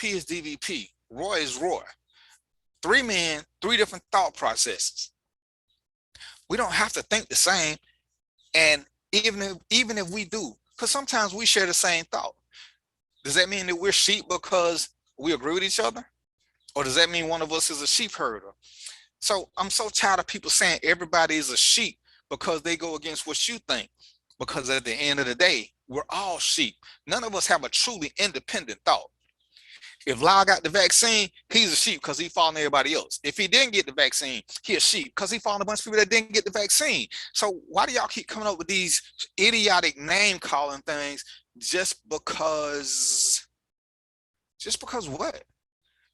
is DVP. Roy is Roy. Three men, three different thought processes. We don't have to think the same. And even if we do, because sometimes we share the same thought. Does that mean that we're sheep because we agree with each other? Or does that mean one of us is a sheep herder? So I'm so tired of people saying everybody is a sheep because they go against what you think. Because at the end of the day, we're all sheep. None of us have a truly independent thought. If Lyle got the vaccine, he's a sheep because he following everybody else. If he didn't get the vaccine, he a sheep because he following a bunch of people that didn't get the vaccine. So why do y'all keep coming up with these idiotic name calling things just because what?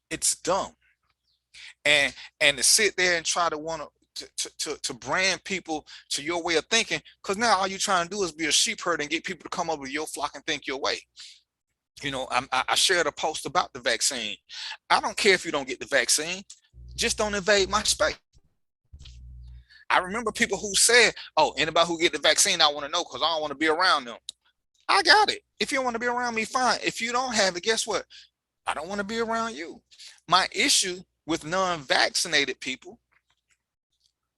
It's dumb. And to sit there and try to want to brand people to your way of thinking, because now all you're trying to do is be a sheep herd and get people to come over to your flock and think your way. You know, I shared a post about the vaccine. I don't care if you don't get the vaccine, just don't invade my space. I remember people who said, oh, anybody who get the vaccine, I want to know because I don't want to be around them. I got it. If you want to be around me, fine. If you don't have it, guess what? I don't want to be around you. My issue with non-vaccinated people,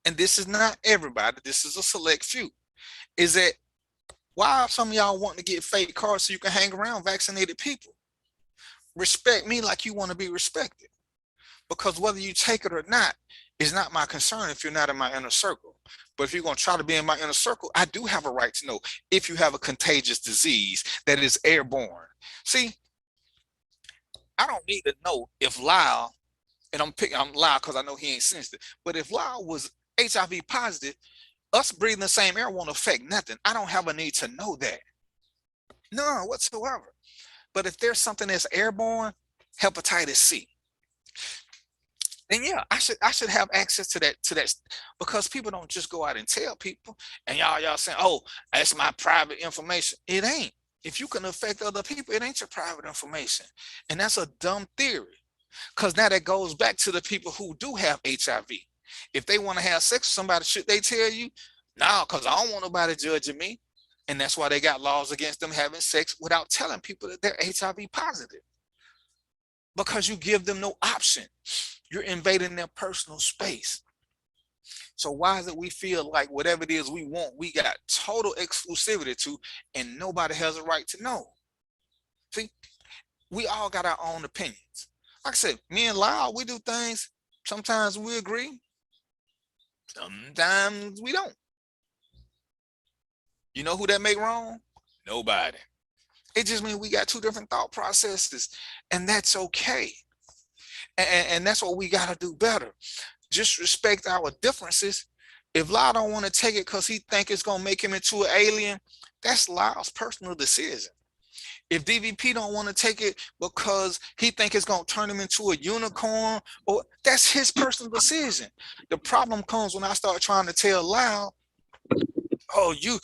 and this is not everybody, this is a select few, is that why some of y'all want to get fake cards so you can hang around vaccinated people? Respect me like you want to be respected. Because whether you take it or not is not my concern if you're not in my inner circle. But if you're going to try to be in my inner circle, I do have a right to know if you have a contagious disease that is airborne. See, I don't need to know if Lyle, and I'm Lyle because I know he ain't sensitive, but if Lyle was HIV positive, us breathing the same air won't affect nothing. I don't have a need to know that. None whatsoever. But if there's something that's airborne, hepatitis C, then yeah, I should have access to that because people don't just go out and tell people. And y'all saying, oh, that's my private information. It ain't. If you can affect other people, it ain't your private information. And that's a dumb theory. Because now that goes back to the people who do have HIV. If they want to have sex with somebody, should they tell you? No, because I don't want nobody judging me. And that's why they got laws against them having sex without telling people that they're HIV positive. Because you give them no option. You're invading their personal space. So why is it we feel like whatever it is we want, we got total exclusivity to, and nobody has a right to know? See, we all got our own opinions. Like I said, me and Lyle, we do things. Sometimes we agree. Sometimes we don't. You know who that make wrong? Nobody. It just means we got two different thought processes, and that's okay. And that's what we got to do better. Just respect our differences. If Lyle don't want to take it because he think it's going to make him into an alien, that's Lyle's personal decision. If DVP don't want to take it because he think it's going to turn him into a unicorn, or that's his personal decision. The problem comes when I start trying to tell Lyle, oh, you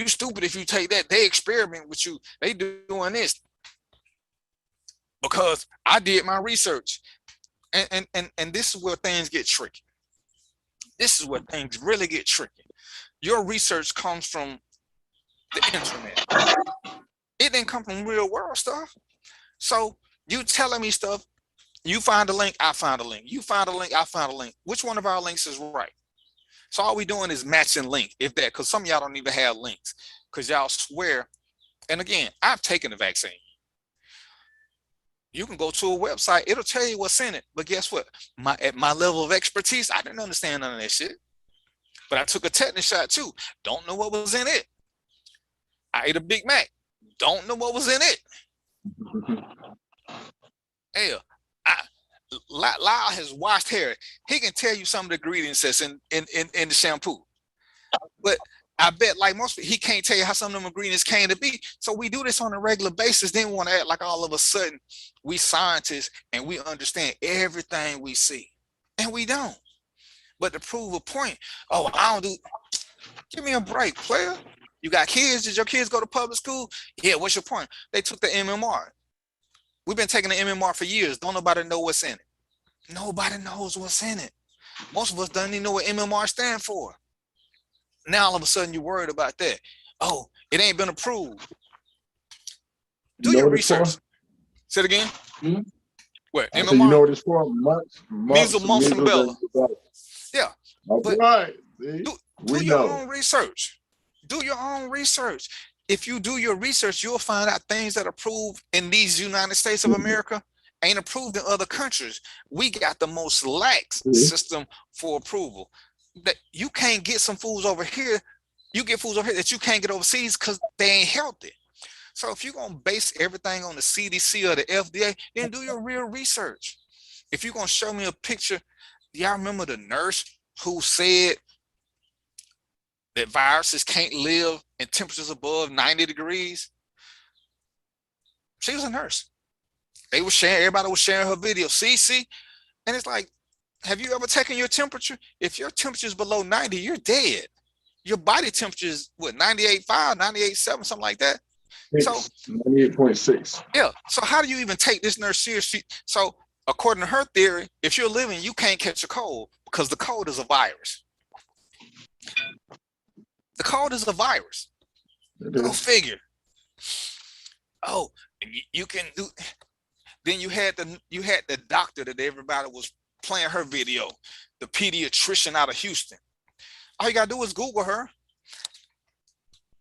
stupid if you take that. They experiment with you. They doing this. Because I did my research. And this is where things get tricky. This is where things really get tricky. Your research comes from the internet. It didn't come from real world stuff. So you telling me stuff, you find a link, I find a link. You find a link, I find a link. Which one of our links is right? So all we doing is matching link, if that, because some of y'all don't even have links because y'all swear. And again, I've taken the vaccine. You can go to a website, it'll tell you what's in it. But guess what? At my level of expertise, I didn't understand none of that shit. But I took a tetanus shot too. Don't know what was in it. I ate a Big Mac. Don't know what was in it. Hell, Lyle has washed hair. He can tell you some of the ingredients that's in the shampoo. But I bet, like most people, he can't tell you how some of them ingredients came to be. So we do this on a regular basis. Then we want to act like all of a sudden we scientists and we understand everything we see. And we don't. But to prove a point, oh, I don't do, give me a break, player. You got kids? Did your kids go to public school? Yeah, what's your point? They took the MMR. We've been taking the MMR for years. Don't nobody know what's in it. Nobody knows what's in it. Most of us don't even know what MMR stands for. Now all of a sudden you're worried about that. Oh, it ain't been approved. Do your research. Say it again. Hmm? Where I said, you MMR? know what it's for? Measles, mumps, and measles, rubella. and rubella. Yeah, That's but right. See? do We your know. own research. Do your own research. If you do your research, you'll find out things that are approved in these United States of America ain't approved in other countries. We got the most lax system for approval. That you can't get some foods over here. You get foods over here that you can't get overseas because they ain't healthy. So if you're gonna base everything on the CDC or the FDA, then do your real research. If you're gonna show me a picture, y'all remember the nurse who said that viruses can't live in temperatures above 90 degrees? She was a nurse. They were sharing, everybody was sharing her video. See, and it's like, have you ever taken your temperature? If your temperature is below 90, you're dead. Your body temperature is what, 98.5, 98.7, something like that. So 98.6. yeah. So how do you even take this nurse seriously? So according to her theory, if you're living, you can't catch a cold because the cold is a virus. The cold is a virus. Go figure. Oh, you can do. Then you had the doctor that everybody was playing her video, the pediatrician out of Houston. All you gotta do is Google her,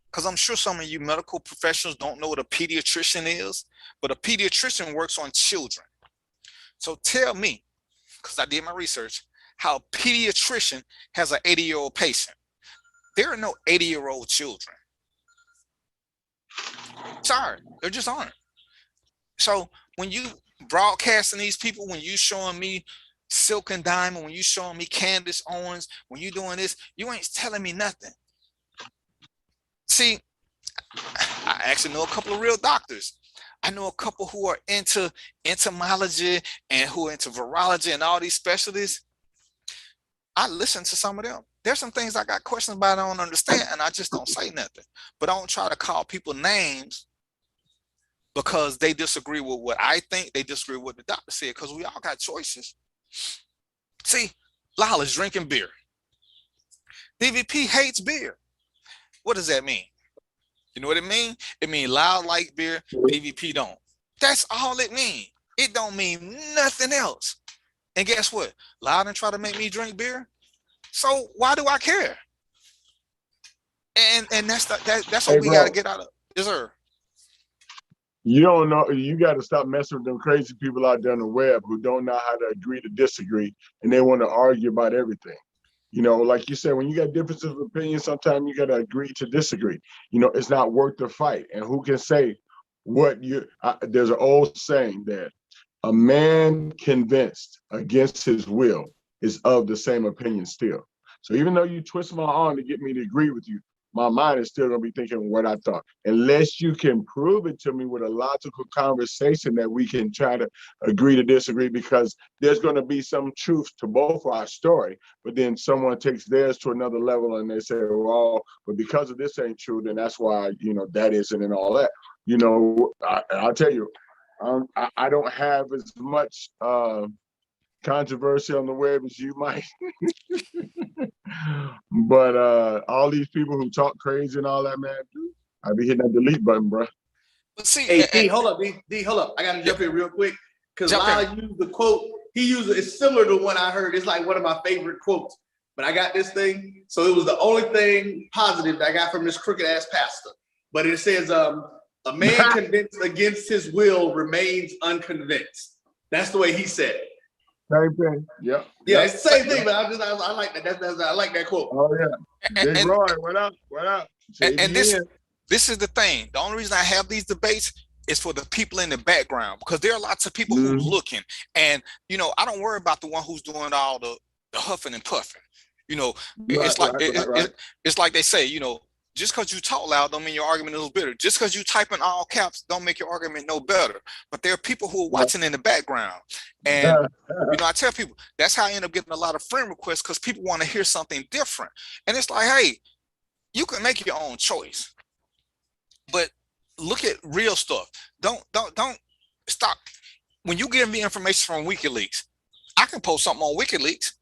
because I'm sure some of you medical professionals don't know what a pediatrician is, but a pediatrician works on children. So tell me, because I did my research, how a pediatrician has an 80-year-old patient. There are no 80-year-old children. Sorry, there just aren't. So when you broadcasting these people, when you showing me Silk and Diamond, when you showing me Candace Owens, when you doing this, you ain't telling me nothing. See, I actually know a couple of real doctors. I know a couple who are into entomology and who are into virology and all these specialties. I listen to some of them. There's some things I got questions about I don't understand, and I just don't say nothing. But I don't try to call people names because they disagree with what I think, they disagree with what the doctor said, because we all got choices. See, Lala's drinking beer. DVP hates beer. What does that mean? You know what it means? It means Lyle like beer, DVP don't. That's all it means. It don't mean nothing else. And guess what? Lyle didn't try to make me drink beer. So why do I care? And that's what we got to get out of. Yes, sir. You don't know. You got to stop messing with them crazy people out there on the web who don't know how to agree to disagree, and they want to argue about everything. You know, like you said, when you got differences of opinion, sometimes you got to agree to disagree. You know, it's not worth the fight. And who can say what you? There's an old saying that a man convinced against his will is of the same opinion still. So even though you twist my arm to get me to agree with you, my mind is still going to be thinking what I thought. Unless you can prove it to me with a logical conversation that we can try to agree to disagree, because there's going to be some truth to both our story, but then someone takes theirs to another level and they say, well, but because of this ain't true, then that's why, you know, that isn't and all that. You know, I'll tell you, I don't have as much controversy on the web as you might. But all these people who talk crazy and all that, man, I be hitting that delete button, bro. But see, hey, D, hold up, D, hold up. I gotta jump in real quick because Lyle used the quote. He used it. It's similar to one I heard. It's like one of my favorite quotes. But I got this thing, so it was the only thing positive that I got from this crooked ass pastor. But it says, "A man convinced against his will remains unconvinced." That's the way he said it. Same thing. Yeah. Yeah, it's the same thing, but I like that. I like that quote. Oh yeah. Big Roy, what up? What up? And this is the thing. The only reason I have these debates is for the people in the background, because there are lots of people who's looking, and you know, I don't worry about the one who's doing all the huffing and puffing. You know, it's like they say, you know, just because you talk loud don't mean your argument is bitter. Just because you type in all caps don't make your argument no better. But there are people who are watching in the background. And, you know, I tell people, that's how I end up getting a lot of friend requests, because people want to hear something different. And it's like, hey, you can make your own choice. But look at real stuff. Don't stop. When you give me information from WikiLeaks, I can post something on WikiLeaks.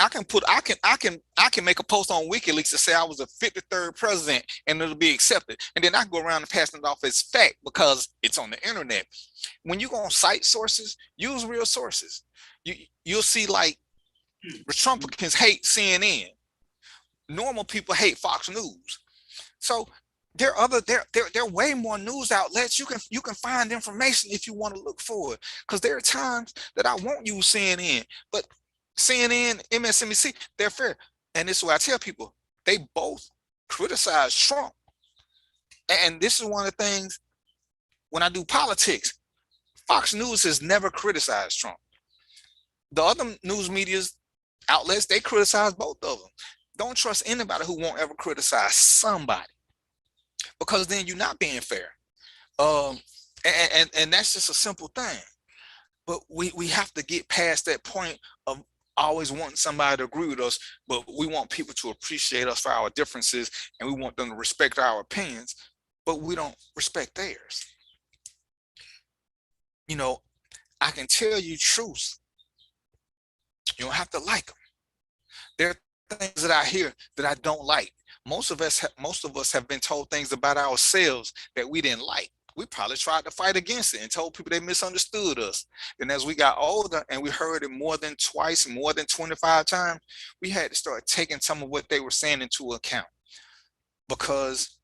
I can make a post on WikiLeaks to say I was the 53rd president and it'll be accepted. And then I can go around and pass it off as fact because it's on the internet. When you're gonna cite sources, use real sources. You'll see like Republicans hate CNN. Normal people hate Fox News. So there are way more news outlets. You can find information if you want to look for it. Because there are times that I won't use CNN, but CNN, MSNBC, they're fair. And this is what I tell people. They both criticize Trump. And this is one of the things when I do politics, Fox News has never criticized Trump. The other news media's outlets, they criticize both of them. Don't trust anybody who won't ever criticize somebody, because then you're not being fair. And that's just a simple thing. But we have to get past that point of always wanting somebody to agree with us, but we want people to appreciate us for our differences, and we want them to respect our opinions, but we don't respect theirs. You know, I can tell you truths. You don't have to like them. There are things that I hear that I don't like. Most of us have been told things about ourselves that we didn't like. We probably tried to fight against it and told people they misunderstood us. And as we got older and we heard it more than twice, more than 25 times, we had to start taking some of what they were saying into account. Because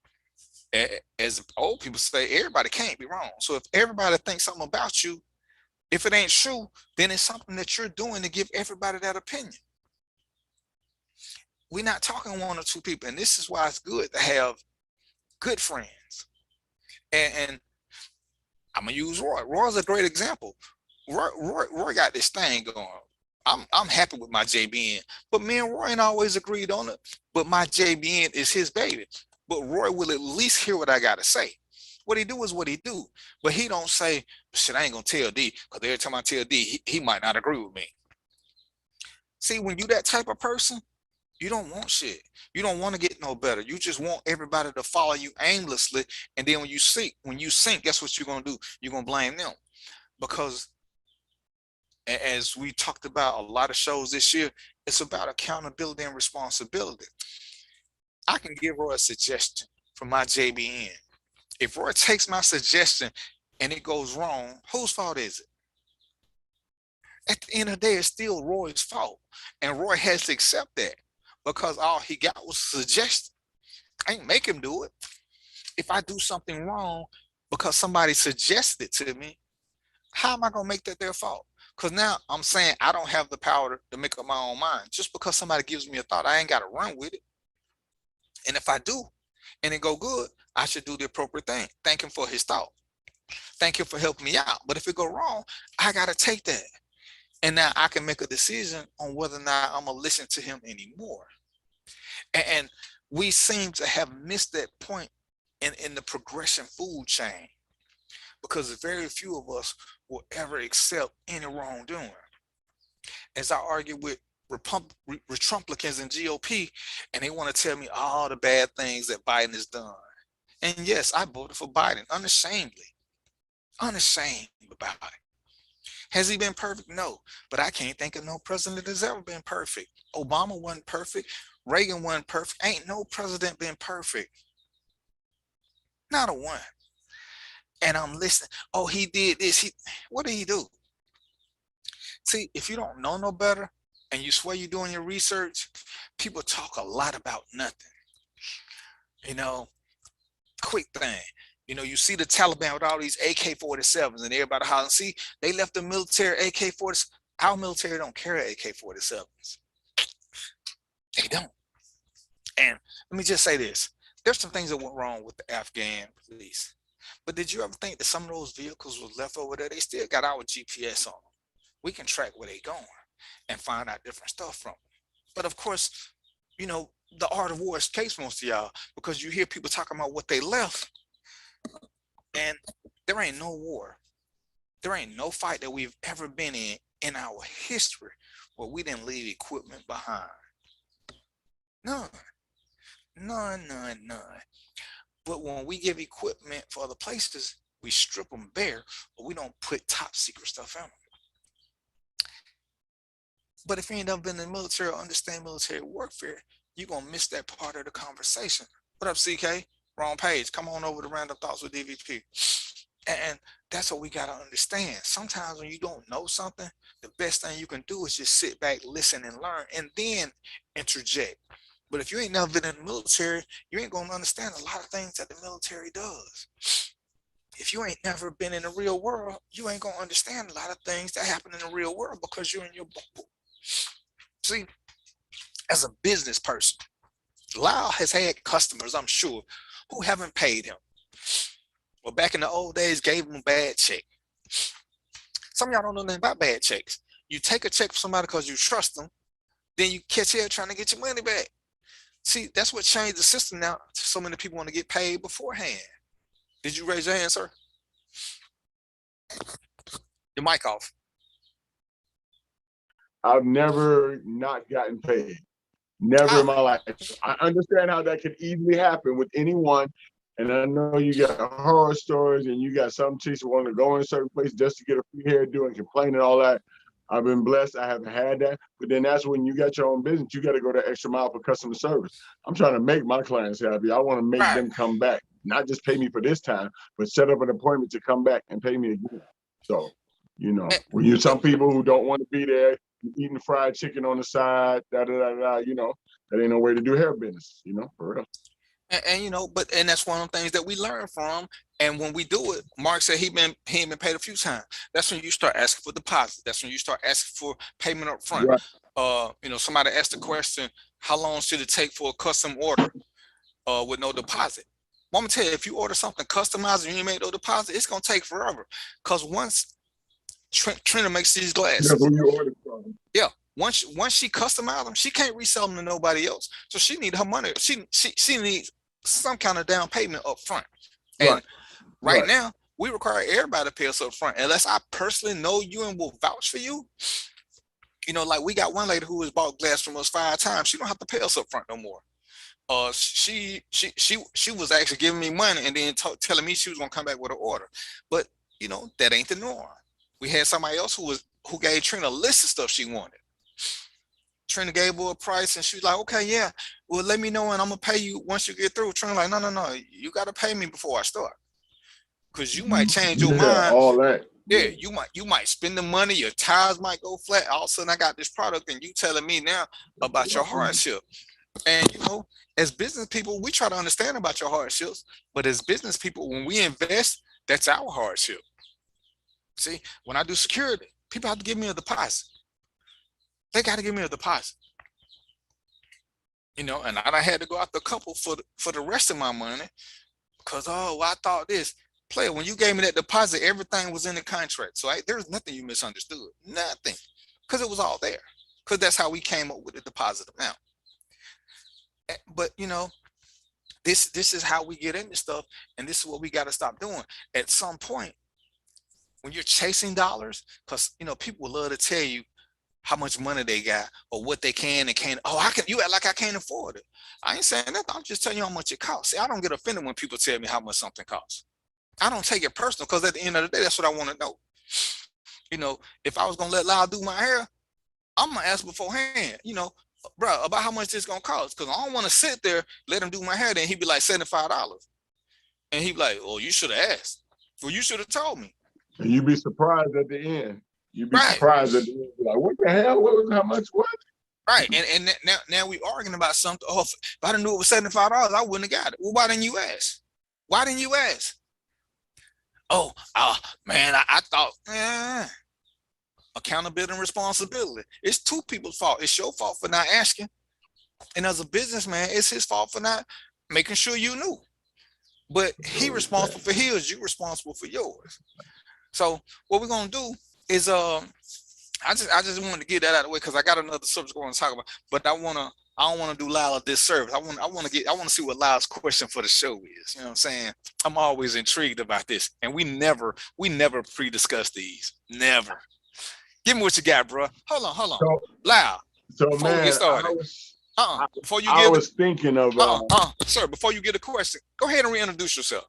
as old people say, everybody can't be wrong. So if everybody thinks something about you, if it ain't true, then it's something that you're doing to give everybody that opinion. We're not talking one or two people. And this is why it's good to have good friends. And I'm gonna use Roy. Roy's a great example. Roy got this thing going. I'm happy with my JBN, but me and Roy ain't always agreed on it. But my JBN is his baby. But Roy will at least hear what I gotta say. What he do is what he do. But he don't say, shit, I ain't gonna tell D, because every time I tell D, he might not agree with me. See, when you that type of person, you don't want shit. You don't want to get no better. You just want everybody to follow you aimlessly. And then when you sink, guess what you're gonna do? You're gonna blame them. Because as we talked about a lot of shows this year, it's about accountability and responsibility. I can give Roy a suggestion from my JBN. If Roy takes my suggestion and it goes wrong, whose fault is it? At the end of the day, it's still Roy's fault. And Roy has to accept that, because all he got was a suggestion. I ain't make him do it. If I do something wrong because somebody suggested it to me, how am I gonna make that their fault? Because now I'm saying I don't have the power to make up my own mind. Just because somebody gives me a thought, I ain't gotta run with it. And if I do, and it go good, I should do the appropriate thing. Thank him for his thought. Thank him for helping me out. But if it go wrong, I gotta take that. And now I can make a decision on whether or not I'm gonna listen to him anymore. And we seem to have missed that point in the progression food chain, because very few of us will ever accept any wrongdoing. As I argue with Republicans and GOP, and they want to tell me all the bad things that Biden has done. And yes, I voted for Biden unashamedly, unashamed about it. Has he been perfect? No, but I can't think of no president that's ever been perfect. Obama wasn't perfect. Reagan wasn't perfect. Ain't no president been perfect. Not a one. And I'm listening. Oh, he did this. What did he do? See, if you don't know no better and you swear you're doing your research, people talk a lot about nothing. You know, quick thing. You know, you see the Taliban with all these AK-47s and everybody hollering, see, they left the military AK-47s. Our military don't carry AK-47s. They don't. And let me just say this. There's some things that went wrong with the Afghan police. But did you ever think that some of those vehicles was left over there? They still got our GPS on them. We can track where they're going and find out different stuff from them. But of course, you know, the art of war escapes most of y'all, because you hear people talking about what they left. And there ain't no war. There ain't no fight that we've ever been in our history where we didn't leave equipment behind. None. None. But when we give equipment for other places, we strip them bare, but we don't put top secret stuff in them. But if you ain't never been in the military or understand military warfare, you're gonna miss that part of the conversation. What up, CK? Wrong page. Come on over to Random Thoughts with DVP. And that's what we gotta understand. Sometimes when you don't know something, the best thing you can do is just sit back, listen, and learn, and then interject. But if you ain't never been in the military, you ain't gonna understand a lot of things that the military does. If you ain't never been in the real world, you ain't gonna understand a lot of things that happen in the real world because you're in your bubble. See, as a business person, Lyle has had customers, I'm sure, who haven't paid him. Well, back in the old days, gave him a bad check. Some of y'all don't know nothing about bad checks. You take a check from somebody because you trust them, then you catch hell trying to get your money back. See, that's what changed the system now. So many people want to get paid beforehand. Did you raise your hand, sir? Your mic off. I've never not gotten paid. Never in my life. I understand how that could easily happen with anyone. And I know you got horror stories and you got some chicks who want to go in a certain place just to get a free hairdo and complain and all that. I've been blessed. I haven't had that. But then that's when you got your own business. You got to go the extra mile for customer service. I'm trying to make my clients happy. I want to make them come back. Not just pay me for this time, but set up an appointment to come back and pay me again. So, you know, when you some people who don't want to be there, eating fried chicken on the side, you know, that ain't no way to do hair business, you know, for real. And you know, and that's one of the things that we learn from. And when we do it, Mark said he ain't been paid a few times. That's when you start asking for deposits. That's when you start asking for payment up front. Right. You know, somebody asked the question, how long should it take for a custom order with no deposit? Well, I'm gonna tell you, if you order something customized and you ain't made no deposit, it's gonna take forever. Because once Trina makes these glasses, who you ordered from. Yeah. Once she customized them, she can't resell them to nobody else. So she needs her money. She needs some kind of down payment up front. And right now, we require everybody to pay us up front. Unless I personally know you and will vouch for you. You know, like we got one lady who has bought glass from us 5 times. She don't have to pay us up front no more. She was actually giving me money and then telling me she was gonna come back with an order. But you know, that ain't the norm. We had somebody else who gave Trina a list of stuff she wanted. Trina gave her a price and she was like, okay, yeah, well, let me know and I'm gonna pay you once you get through. Trina like, no, you gotta pay me before I start. Because you might change your mind. All that. Yeah, you might spend the money, your tires might go flat. All of a sudden I got this product and you telling me now about your hardship. And you know, as business people, we try to understand about your hardships, but as business people, when we invest, that's our hardship. See, when I do security, people have to give me a deposit. They got to give me a deposit. You know, and I had to go after a couple for the rest of my money because, oh, well, I thought this. Player, when you gave me that deposit, everything was in the contract. So there's nothing you misunderstood. Nothing. Because it was all there. Because that's how we came up with the deposit amount. But, you know, this is how we get into stuff. And this is what we got to stop doing. At some point, when you're chasing dollars, because, you know, people love to tell you how much money they got or what they can and can't. Oh, you act like I can't afford it. I ain't saying that. I'm just telling you how much it costs. See, I don't get offended when people tell me how much something costs. I don't take it personal because at the end of the day, that's what I want to know. You know, if I was going to let Lyle do my hair, I'm going to ask beforehand, you know, bro, about how much this going to cost. Because I don't want to sit there, let him do my hair. Then he'd be like $75. And he'd be like, oh, you should have asked. Well, you should have told me. And you'd be surprised at the end. You'd be surprised at the end. Like, what the hell? What was how much? What? Right. And now we arguing about something. Oh, if I didn't know it was $75, I wouldn't have got it. Well, why didn't you ask? Why didn't you ask? Oh, man, I thought, accountability and responsibility. It's two people's fault. It's your fault for not asking. And as a businessman, it's his fault for not making sure you knew. But he responsible for his, you responsible for yours. So what we're gonna do is I just wanted to get that out of the way because I got another subject I want to talk about, but I don't want to do Lyle a disservice. I want to see what Lyle's question for the show is. You know what I'm saying? I'm always intrigued about this, and we never pre-discuss these. Never. Give me what you got, bro. Hold on. So, Lyle. So before man, we get started, I was thinking of sir. Before you get a question, go ahead and reintroduce yourself.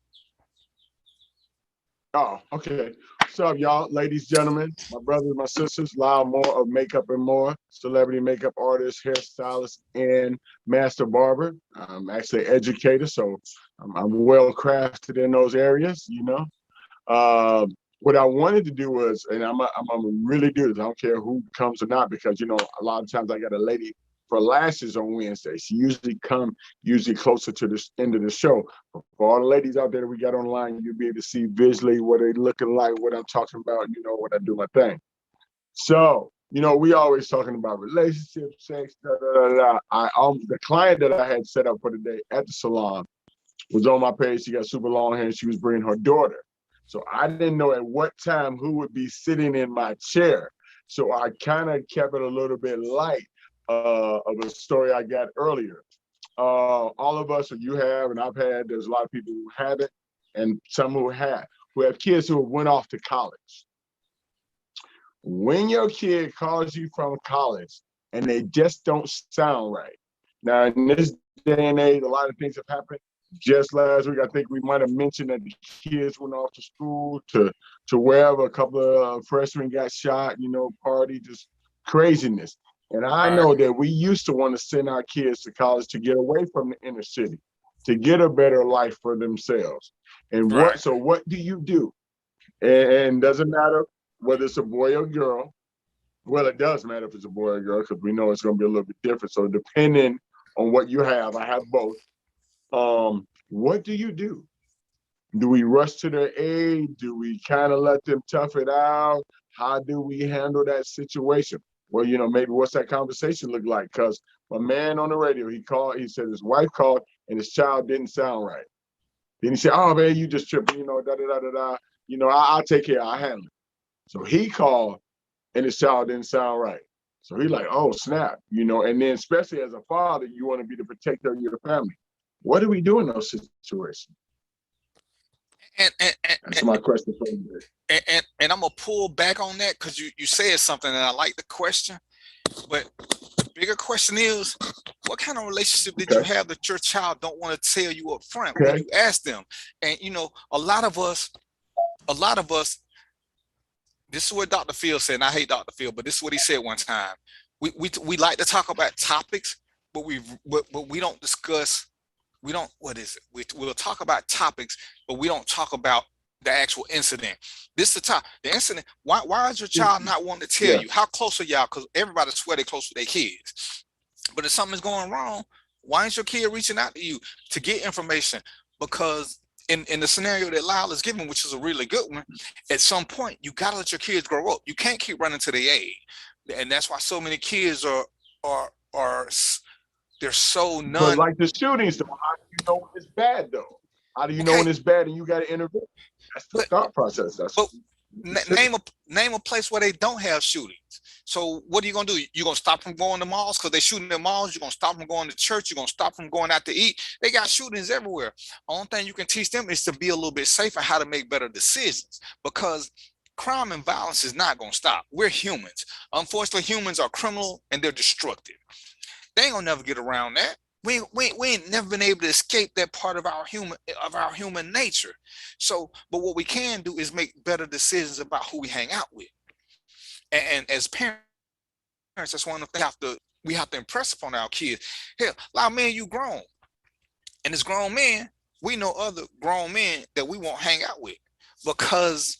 Oh, okay. What's up, y'all, ladies, gentlemen, my brothers, my sisters, Lyle Moore of Makeup and More, celebrity makeup artist, hairstylist, and master barber. I'm actually an educator, so I'm well crafted in those areas, you know. What I wanted to do was, and I'm gonna really do this. I don't care who comes or not, because you know a lot of times I got a lady for lashes on Wednesday. She usually closer to the end of the show. But for all the ladies out there that we got online, you'll be able to see visually what they looking like, what I'm talking about. You know, when I do my thing. So you know, we always talking about relationships, sex, da da da da. The client that I had set up for the day at the salon was on my page. She got super long hair, and she was bringing her daughter. So I didn't know at what time who would be sitting in my chair. So I kind of kept it a little bit light of a story I got earlier. All of us, or you have, and I've had, there's a lot of people who haven't, and some who have kids who went off to college. When your kid calls you from college and they just don't sound right. Now, in this day and age, a lot of things have happened. Just last week, I think we might have mentioned that the kids went off to school to wherever. A couple of freshmen got shot, you know, party, just craziness. And I know that we used to want to send our kids to college to get away from the inner city, to get a better life for themselves. And so what do you do? And doesn't matter whether it's a boy or girl. Well, it does matter if it's a boy or girl, because we know it's going to be a little bit different. So depending on what you have, I have both. What do you do? Do we rush to their aid? Do we kind of let them tough it out? How do we handle that situation? Well, you know, maybe what's that conversation look like? Because my man on the radio, he said his wife called and his child didn't sound right. Then he said, oh man, you just tripping, you know, da da da da da. You know, I'll take care, I'll handle it. So he called and his child didn't sound right. So he's like, oh snap, you know, and then especially as a father, you want to be the protector of your family. What do we do in those situations? And that's my question for you. And I'm gonna pull back on that, because you said something and I like the question, but the bigger question is, what kind of relationship did you have that your child don't want to tell you up front when you ask them? And you know, a lot of us, this is what Dr. Phil said, and I hate Dr. Phil, but this is what he said one time. We like to talk about topics, but we don't discuss. We'll talk about topics, but we don't talk about the actual incident. This is the top. The incident. Why is your child not wanting to tell you? How close are y'all? Because everybody swear they're close with their kids. But if something's going wrong, why is your kid reaching out to you to get information? Because in the scenario that Lyle is giving, which is a really good one, at some point you gotta let your kids grow up. You can't keep running to their aid, and that's why so many kids are they're so But like the shootings, though, how do you know when it's bad, though? How do you know when it's bad and you got to intervene? That's the thought process. Name a place where they don't have shootings. So what are you gonna do? You're gonna stop them going to malls because they're shooting in malls? You're gonna stop them going to church? You're gonna stop them going out to eat? They got shootings everywhere. Only thing you can teach them is to be a little bit safer, how to make better decisions, because crime and violence is not gonna stop. We're humans. Unfortunately, humans are criminal and they're destructive. They ain't gonna never get around that. We ain't never been able to escape that part of our human nature. So, but what we can do is make better decisions about who we hang out with. And as parents, that's one of the things we have to impress upon our kids. Hell, like, man, you grown, and as grown men, we know other grown men that we won't hang out with because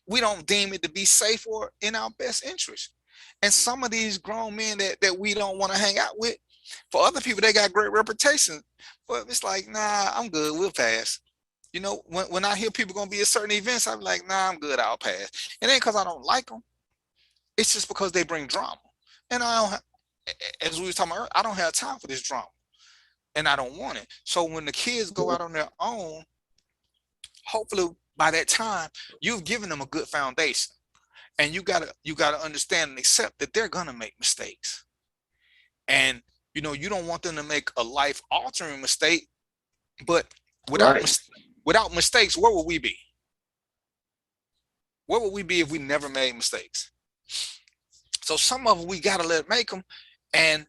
we don't deem it to be safe or in our best interest. And some of these grown men that we don't want to hang out with, for other people, they got great reputation, but it's like, nah, I'm good, we'll pass. You know, when I hear people gonna be at certain events, I'm like, nah, I'm good, I'll pass. It ain't because I don't like them. It's just because they bring drama. And I don't, as we were talking about earlier, I don't have time for this drama. And I don't want it. So when the kids go out on their own, hopefully by that time, you've given them a good foundation. And you gotta understand and accept that they're gonna make mistakes. And you know, you don't want them to make a life-altering mistake, but without mistakes, where would we be? Where would we be if we never made mistakes? So some of them we gotta let make them. And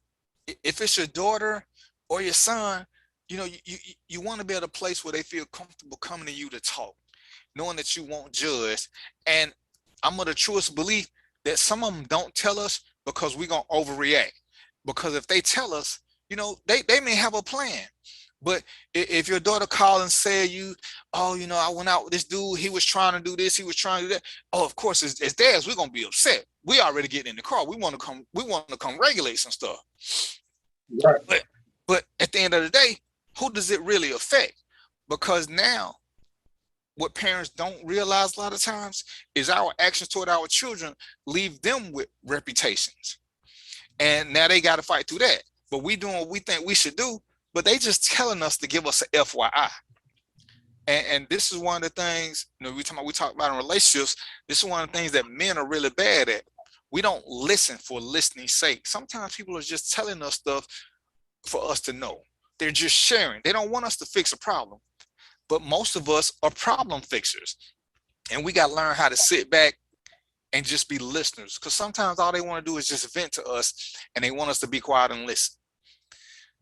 if it's your daughter or your son, you know, you want to be at a place where they feel comfortable coming to you to talk. knowing that you won't judge. And I'm of the truest belief that some of them don't tell us because we're going to overreact. Because if they tell us, you know, they may have a plan. But if your daughter called and said oh, you know, I went out with this dude, he was trying to do this, he was trying to do that. Oh, of course, as dads, we're gonna be upset. We already getting in the car. We want to come regulate some stuff. Right. But at the end of the day, who does it really affect? Because now what parents don't realize a lot of times is our actions toward our children leave them with reputations. And now they got to fight through that. But we doing what we think we should do, but they just telling us to give us an FYI. And this is one of the things, you know, we talk about in relationships. This is one of the things that men are really bad at. We don't listen for listening's sake. Sometimes people are just telling us stuff for us to know. They're just sharing. They don't want us to fix a problem. But most of us are problem fixers. And we got to learn how to sit back and just be listeners. Because sometimes all they want to do is just vent to us, and they want us to be quiet and listen.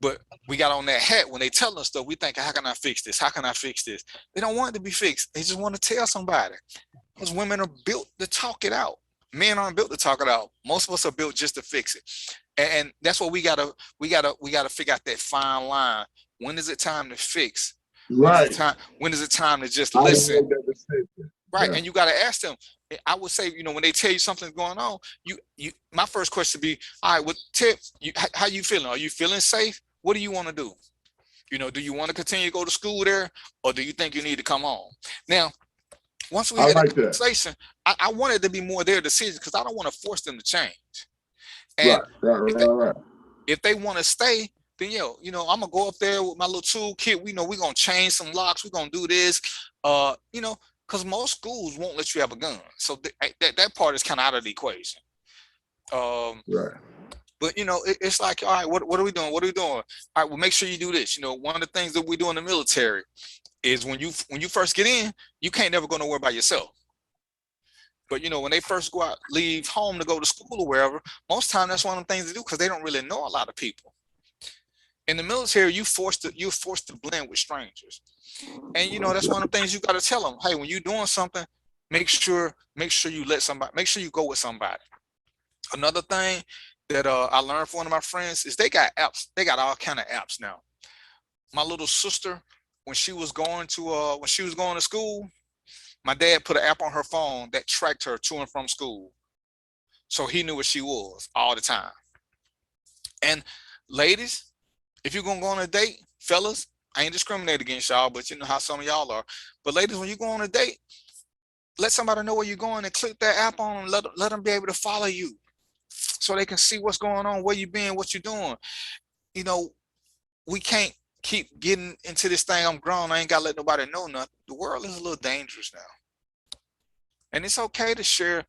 But we got on that hat when they tell us stuff. We think, how can I fix this? How can I fix this? They don't want it to be fixed. They just want to tell somebody. Because women are built to talk it out. Men aren't built to talk it out. Most of us are built just to fix it. And that's what we gotta figure out, that fine line. When is it time to fix? Right. When is it time to just listen? Right. Yeah. And you got to ask them. I would say, you know, when they tell you something's going on, my first question would be, all right, what tips? How you feeling? Are you feeling safe? What do you want to do? You know, do you want to continue to go to school there, or do you think you need to come home? Now, once we had a conversation, I wanted to be more their decision, because I don't want to force them to change. And right. If they want to stay, then you know, I'm gonna go up there with my little toolkit. We know we're gonna change some locks. We're gonna do this. You know, because most schools won't let you have a gun, so that part is kind of out of the equation. Right. But you know, it's like, all right, what are we doing? What are we doing? All right, well, make sure you do this. You know, one of the things that we do in the military is when you first get in, you can't never go nowhere by yourself. But you know, when they first go out, leave home to go to school or wherever, most time that's one of the things they do, because they don't really know a lot of people. In the military, you're forced to blend with strangers. And you know, that's one of the things you got to tell them. Hey, when you're doing something, make sure you let somebody, make sure you go with somebody. Another thing that I learned from one of my friends is they got apps. They got all kind of apps now. My little sister, when she was going to school, my dad put an app on her phone that tracked her to and from school, so he knew where she was all the time. And ladies, if you're gonna go on a date, fellas, I ain't discriminating against y'all, but you know how some of y'all are. But ladies, when you go on a date, let somebody know where you're going and click that app on, and let them be able to follow you, so they can see what's going on, where you been, what you're doing. You know, we can't keep getting into this thing. I'm grown, I ain't gotta let nobody know nothing. The world is a little dangerous now. And it's okay to share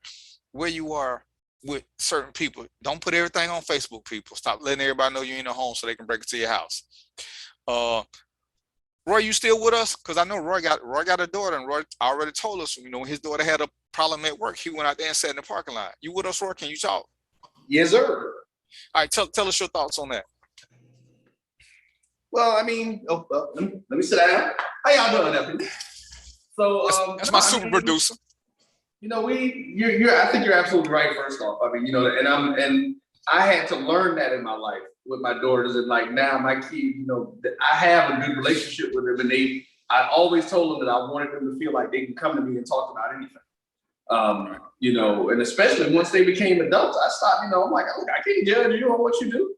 where you are with certain people. Don't put everything on Facebook, people. Stop letting everybody know you ain't at home so they can break into your house. Roy, you still with us? Because I know Roy got a daughter, and Roy already told us, you know, when his daughter had a problem at work, he went out there and sat in the parking lot. You with us, Roy? Can you talk? Yes, sir. All right, tell us your thoughts on that. Well, I mean, let me sit down. How y'all doing, Evan? So that's my super producer. You know, I think you're absolutely right. First off, I mean, you know, and I had to learn that in my life with my daughters, and like now my kids, you know, I have a good relationship with them, and I always told them that I wanted them to feel like they can come to me and talk about anything. You know, and especially once they became adults, I stopped. You know, I'm like, look, I can't judge you on what you do.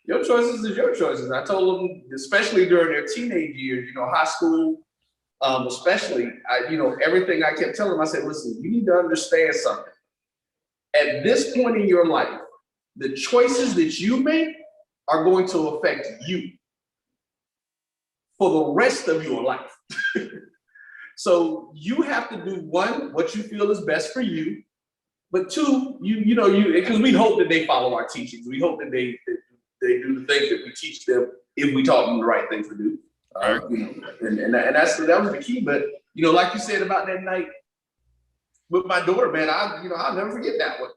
Your choices is your choices. I told them, especially during their teenage years, you know, high school. Especially, you know, everything I kept telling them, I said, listen, you need to understand something. At this point in your life, the choices that you make are going to affect you for the rest of your life. So you have to do one, what you feel is best for you, but two, you know, because we hope that they follow our teachings. We hope that they do the things that we teach them if we taught them the right things to do. You know, and that was the key. But you know, like you said about that night with my daughter, man, I'll never forget that one.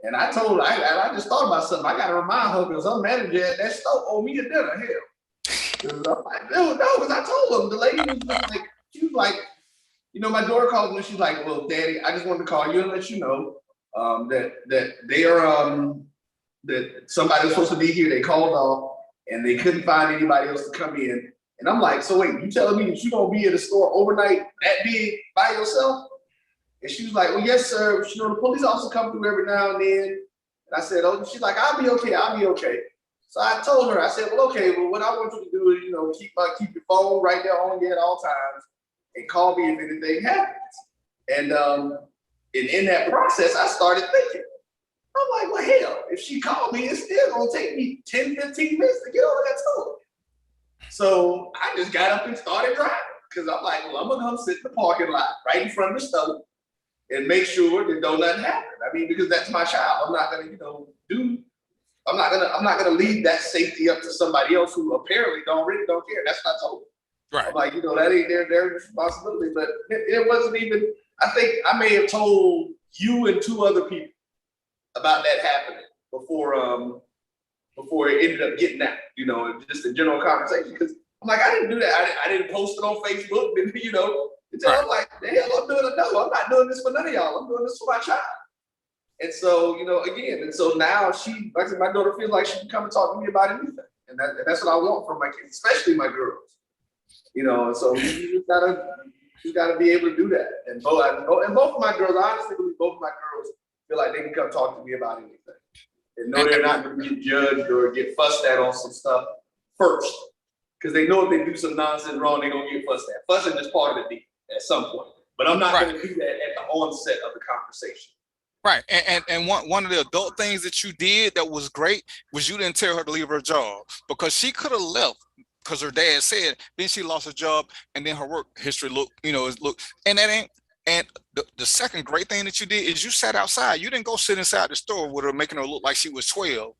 And I told her, I just thought about something. I got to remind her, because her manager at that store owed me a dinner. Hell, I'm like, no, because I told them, the lady was like, she was like, you know, my daughter called me. She's like, "Well, Daddy, I just wanted to call you and let you know that they are that somebody was supposed to be here. They called off and they couldn't find anybody else to come in." And I'm like, "So wait, you telling me that you gonna be at the store overnight that big by yourself?" And she was like, "Well, yes, sir. You know, the police officer come through every now and then." And I said, "Oh," she's like, "I'll be okay. I'll be okay." So I told her, I said, "Well, okay. Well, what I want you to do is, you know, keep your phone right there on you at all times, and call me if anything happens." And in that process, I started thinking, I'm like, "Well, hell, if she called me, it's still gonna take me 10, 15 minutes to get over that toll." So I just got up and started driving because I'm like, "Well, I'm gonna come sit in the parking lot right in front of the stove and make sure that don't nothing happen." I mean, because that's my child. I'm not gonna, you know, I'm not gonna leave that safety up to somebody else who apparently really don't care. That's what I told them. Right. I'm like, you know, that ain't their responsibility. But it wasn't even. I think I may have told you and 2 other people about that happening before it ended up getting out. You know, just a general conversation. Because I'm like, I didn't do that. I didn't post it on Facebook. You know, until I'm like, the hell, I'm doing it. No, I'm not doing this for none of y'all. I'm doing this for my child. And so, you know, again, and so now she, like I said, my daughter feels like she can come and talk to me about anything. And that's what I want from my kids, especially my girls. You know, and so you gotta be able to do that. And both of my girls, I honestly believe both of my girls feel like they can come talk to me about anything. And know they're not gonna get judged or get fussed at on some stuff first. Because they know if they do some nonsense wrong, they're gonna get fussed at. Fussing is part of the deal at some point. But I'm not gonna do that at the onset of the conversation. Right. And one of the adult things that you did that was great was you didn't tell her to leave her job, because she could have left because her dad said, then she lost her job and then her work history and that ain't. And the second great thing that you did is you sat outside. You didn't go sit inside the store with her, making her look like she was 12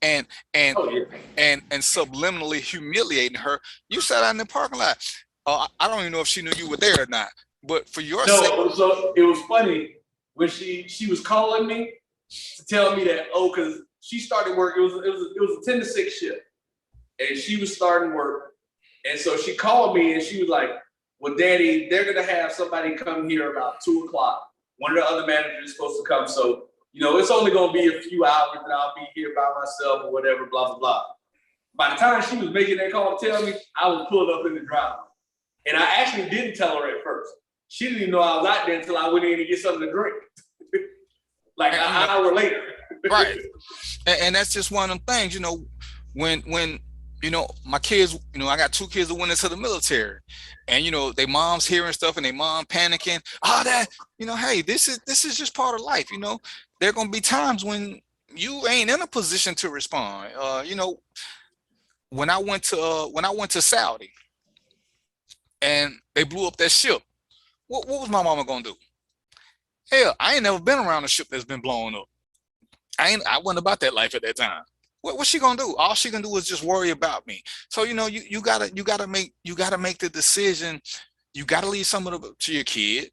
and subliminally humiliating her. You sat out in the parking lot. I don't even know if she knew you were there or not, but for your sake. So it was funny when she was calling me to tell me that, because she started work. It was a 10 to 6 shift, and she was starting work, and so she called me and she was like, "Well, Daddy, they're gonna have somebody come here about 2:00. One of the other managers is supposed to come, so you know it's only gonna be a few hours, and I'll be here by myself or whatever, blah blah blah." By the time she was making that call to tell me, I was pulled up in the driveway, and I actually didn't tell her at first. She didn't even know I was out there until I went in to get something to drink, like an hour later. Right, and that's just one of them things, you know, when you know, my kids, you know, I got 2 kids that went into the military, and you know, their mom's hearing stuff and their mom panicking. That, you know, hey, this is just part of life. You know, there are gonna be times when you ain't in a position to respond. You know, when I went to Saudi and they blew up that ship, what was my mama gonna do? Hell, I ain't never been around a ship that's been blown up. I wasn't about that life at that time. What's she gonna do? All she can do is just worry about me. So you know, you gotta make the decision. You gotta leave some of it to your kid,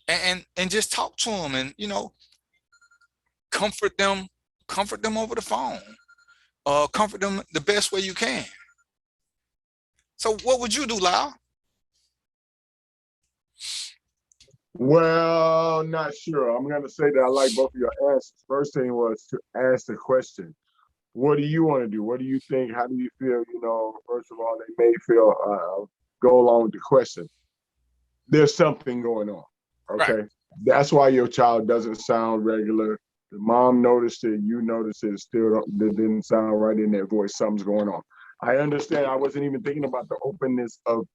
and just talk to them, and you know, comfort them over the phone, comfort them the best way you can. So what would you do, Lyle? Well, not sure. I'm going to say that I like both of your answers. First thing was to ask the question, what do you want to do? What do you think? How do you feel? You know, first of all, they may feel, go along with the question. There's something going on, okay? Right. That's why your child doesn't sound regular. The mom noticed it, you noticed it, it didn't sound right in their voice. Something's going on. I understand. I wasn't even thinking about the openness of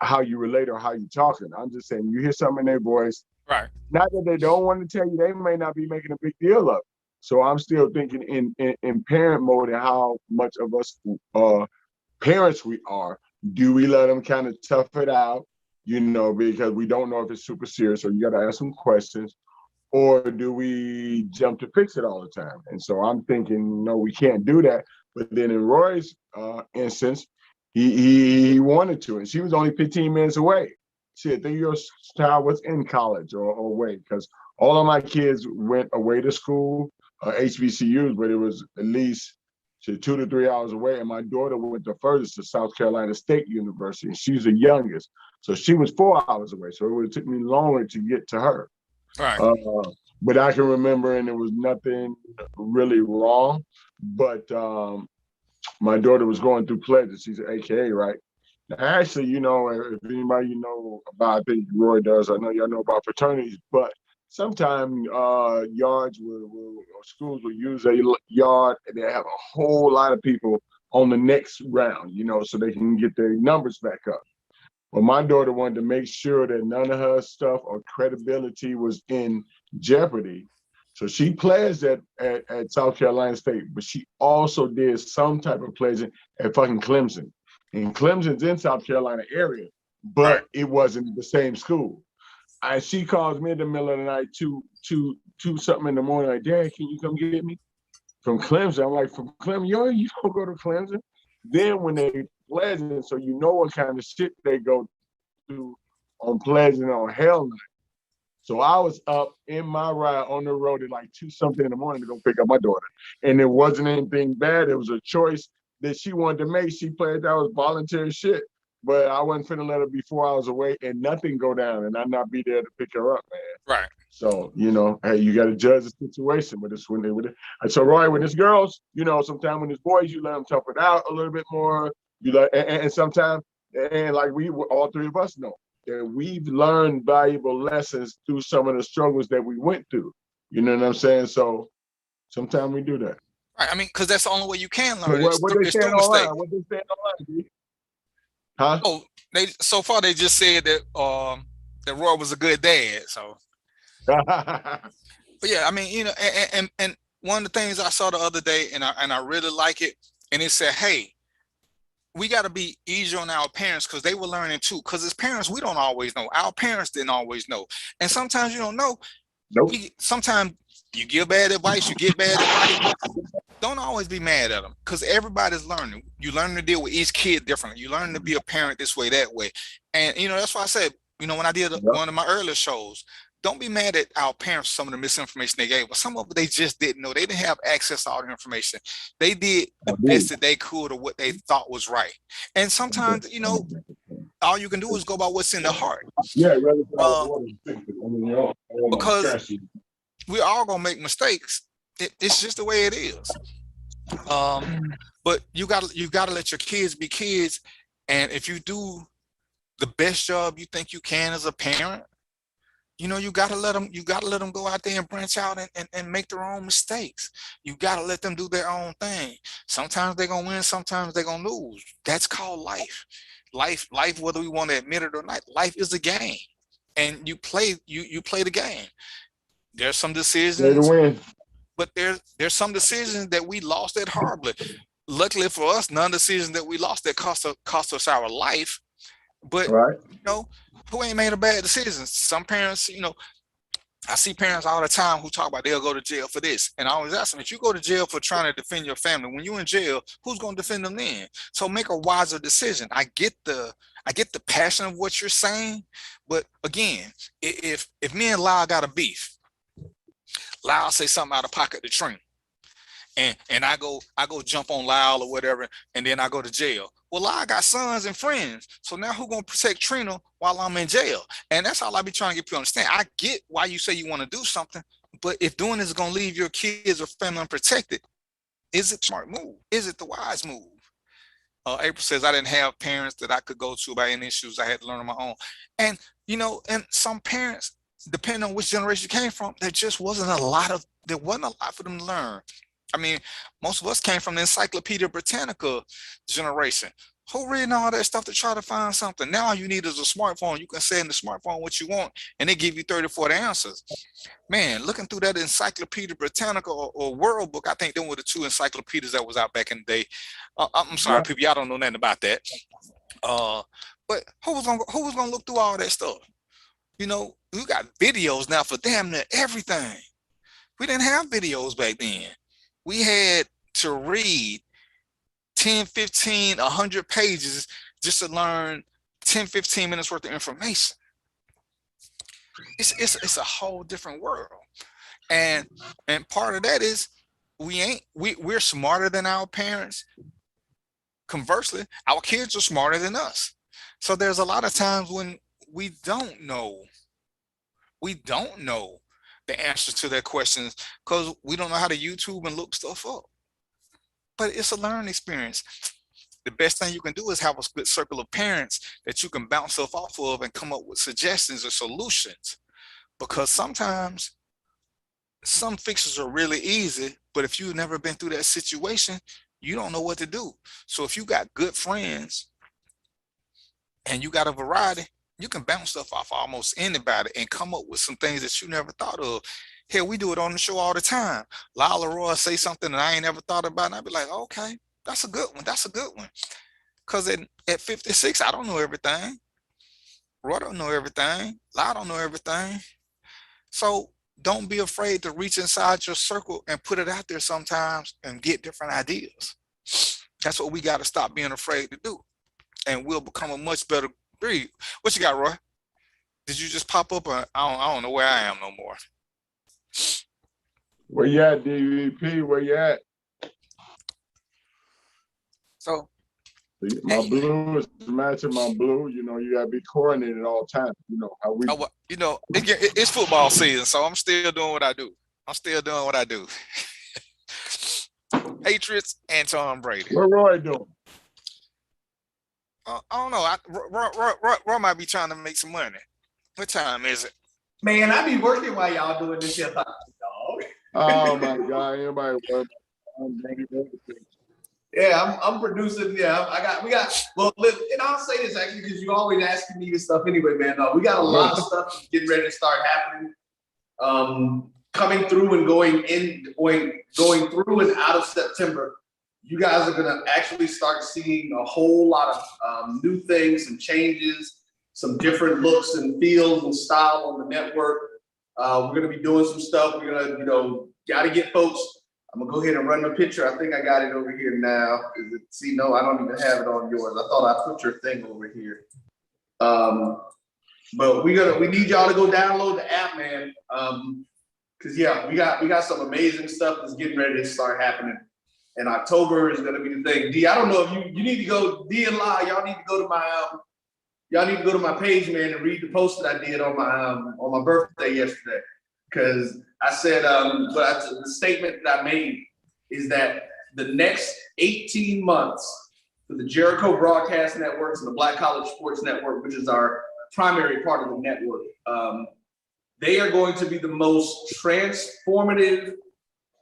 how you relate or how you talking. I'm just saying, you hear something in their voice. Right. Not that they don't want to tell you, they may not be making a big deal of it. So I'm still thinking in parent mode and how much of us parents we are. Do we let them kind of tough it out, you know, because we don't know if it's super serious, or you got to ask some questions, or do we jump to fix it all the time? And so I'm thinking, no, we can't do that. But then in Roy's instance, he wanted to, and she was only 15 minutes away. Shit, think your child was in college or away, because all of my kids went away to school, HBCUs, but it was at least 2 to 3 hours away. And my daughter went the furthest to South Carolina State University, and she's the youngest. So she was 4 hours away. So it would have took me longer to get to her. Right. But I can remember, and there was nothing really wrong. But my daughter was going through pleasure. She's an AKA, right? Actually, you know, if anybody you know about, I think Roy does, I know y'all know about fraternities, but sometimes yards will or schools will use a yard and they have a whole lot of people on the next round, you know, so they can get their numbers back up. Well, my daughter wanted to make sure that none of her stuff or credibility was in jeopardy. So she pledged at South Carolina State, but she also did some type of pledging at fucking Clemson. And Clemson's in South Carolina area, but it wasn't the same school. She calls me in the middle of the night, two something in the morning, like, Dad, can you come get me? From Clemson. I'm like, from Clemson? Yo, you don't go to Clemson? Then when they pledging, so you know what kind of shit they go through on pledging on Hell Night. So I was up in my ride on the road at like 2 something in the morning to go pick up my daughter. And it wasn't anything bad. It was a choice that she wanted to make. She played that was voluntary shit. But I wasn't finna let her be 4 hours away and nothing go down and I not be there to pick her up, man. Right. So, you know, hey, you got to judge the situation. But it's when they would. So, Roy, when it's girls, you know, sometimes when it's boys, you let them tough it out a little bit more. You like, and sometimes, and like we all three of us know that we've learned valuable lessons through some of the struggles that we went through. You know what I'm saying? So sometimes we do that. Right. I mean, because that's the only way you can learn. What they saying online? What they saying online? Huh? Oh, so far they just said that that Roy was a good dad. So, but yeah, I mean, you know, and one of the things I saw the other day, and I really like it, and it said, hey, we got to be easier on our parents because they were learning too. Because as parents, we don't always know. Our parents didn't always know, and sometimes you don't know. Nope. Sometimes you give bad advice, you get bad advice. Don't always be mad at them because everybody's learning. You learn to deal with each kid differently. You learn to be a parent this way, that way. And, you know, that's why I said, you know, when I did one of my earlier shows, don't be mad at our parents, some of the misinformation they gave us. Some of it they just didn't know. They didn't have access to all the information. They did the best that they could or what they thought was right. And sometimes, you know, all you can do is go by what's in the heart. Yeah, because we're all gonna make mistakes. It's just the way it is. But you gotta let your kids be kids, and if you do the best job you think you can as a parent, you know, you gotta let them go out there and branch out and make their own mistakes. You gotta let them do their own thing. Sometimes they're gonna win, sometimes they're gonna lose. That's called life. Life, whether we want to admit it or not, life is a game, and you play the game. There's some decisions, but there's some decisions that we lost that horribly. Luckily for us, none of the decisions that we lost that cost us our life. But you know, who ain't made a bad decision? Some parents, you know, I see parents all the time who talk about they'll go to jail for this. And I always ask them, if you go to jail for trying to defend your family, when you're in jail, who's going to defend them then? So make a wiser decision. I get the passion of what you're saying, but again, if me and Lyle got a beef, Lyle say something out of pocket to Trina, and I go jump on Lyle or whatever, and then I go to jail. Well, Lyle got sons and friends, so now who gonna protect Trina while I'm in jail? And that's all I be trying to get people to understand. I get why you say you want to do something, but if doing this is gonna leave your kids or family unprotected, is it the smart move? Is it the wise move? April says I didn't have parents that I could go to about any issues. I had to learn on my own. And you know, and some parents, depending on which generation you came from, there wasn't a lot for them to learn. I mean, most of us came from the Encyclopedia Britannica generation. Who reading all that stuff to try to find something? Now all you need is a smartphone. You can say in the smartphone what you want, and they give you 30, 40 answers. Man, looking through that Encyclopedia Britannica or World Book, I think them were the two encyclopedias that was out back in the day. I'm sorry, people, y'all don't know nothing about that. But who was gonna look through all that stuff? You know, we got videos now for damn near everything. We didn't have videos back then. We had to read 10, 15, 100 pages just to learn 10, 15 minutes worth of information. It's a whole different world. And part of that is we're smarter than our parents. Conversely, our kids are smarter than us. So there's a lot of times when we don't know the answers to their questions because we don't know how to YouTube and look stuff up. But it's a learning experience. The best thing you can do is have a good circle of parents that you can bounce stuff off of and come up with suggestions or solutions. Because sometimes some fixes are really easy, but if you've never been through that situation, you don't know what to do. So if you got good friends and you got a variety, you can bounce stuff off almost anybody and come up with some things that you never thought of. Hell, we do it on the show all the time. Lila Roy say something that I ain't never thought about, and I'd be like, okay, that's a good one. That's a good one. Because at 56, I don't know everything. Roy don't know everything. Lila don't know everything. So don't be afraid to reach inside your circle and put it out there sometimes and get different ideas. That's what we got to stop being afraid to do. And we'll become a much better breed. What you got, Roy? Did you just pop up? I don't know where I am no more. Where you at, DVP? Where you at? So my blue is matching my blue. You know, you gotta be coordinated all the time. You know how we. You know, it's football season, so I'm still doing what I do. Patriots and Tom Brady. What Roy doing? I don't know. Roy might be trying to make some money. What time is it? Man, I be working while y'all doing this shit, dog. Oh my God! Everybody working. Yeah, I'm producing. Yeah, we got. Well, and I'll say this actually because you always asking me this stuff anyway, man. We got a lot of stuff getting ready to start happening, coming through and going through and out of September. You guys are gonna actually start seeing a whole lot of new things and changes, some different looks and feels and style on the network. We're gonna be doing some stuff. We're gonna, gotta get folks. I'm gonna go ahead and run the picture. I think I got it over here now. See, no, I don't even have it on yours. I thought I put your thing over here. But we need y'all to go download the app, man. Cause yeah, we got some amazing stuff that's getting ready to start happening. And October is gonna be the thing. D, I don't know if you need to go, D and La, y'all need to go to my page, man, and read the post that I did on my birthday yesterday. Because I said, the statement that I made is that the next 18 months for the Jericho Broadcast Networks and the Black College Sports Network, which is our primary part of the network, they are going to be the most transformative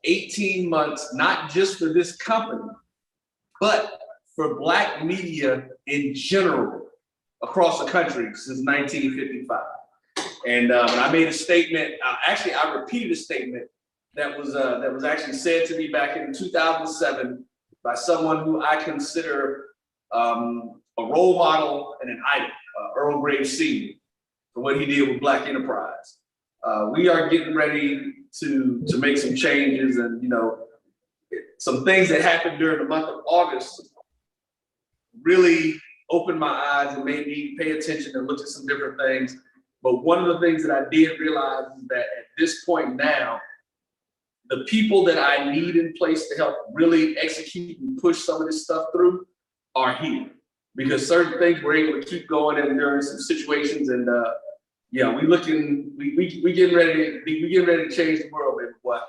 18 months, not just for this company, but for Black media in general across the country since 1955. And I made a statement. Actually, I repeated a statement that was actually said to me back in 2007 by someone who I consider a role model and an idol, Earl Graves Sr., for what he did with Black Enterprise. We are getting ready to make some changes, and some things that happened during the month of August really opened my eyes and made me pay attention and look at some different things. But one of the things that I did realize is that at this point now, the people that I need in place to help really execute and push some of this stuff through are here. Because certain things we're able to keep going in during some situations, and we getting ready to change the world, baby boy.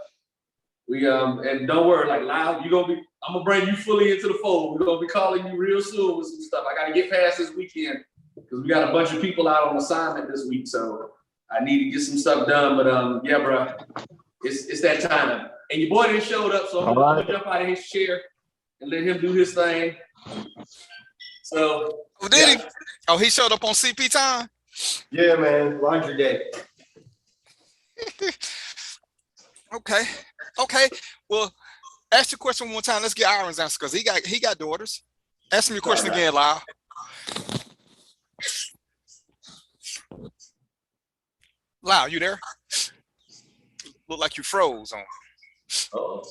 And don't worry, like Lyle, I'm gonna bring you fully into the fold. We're gonna be calling you real soon with some stuff. I gotta get past this weekend because we got a bunch of people out on assignment this week, so I need to get some stuff done. But yeah, bro, it's that time. And your boy didn't showed up, so I'm gonna jump out of his chair and let him do his thing. So did he? Oh, he showed up on CP time? Yeah, man. Roger that. Okay. Well, ask your question one more time. Let's get Aaron's answer because he got daughters. Ask me your question again, Lyle. Lyle, you there? Look like you froze on. Uh-oh.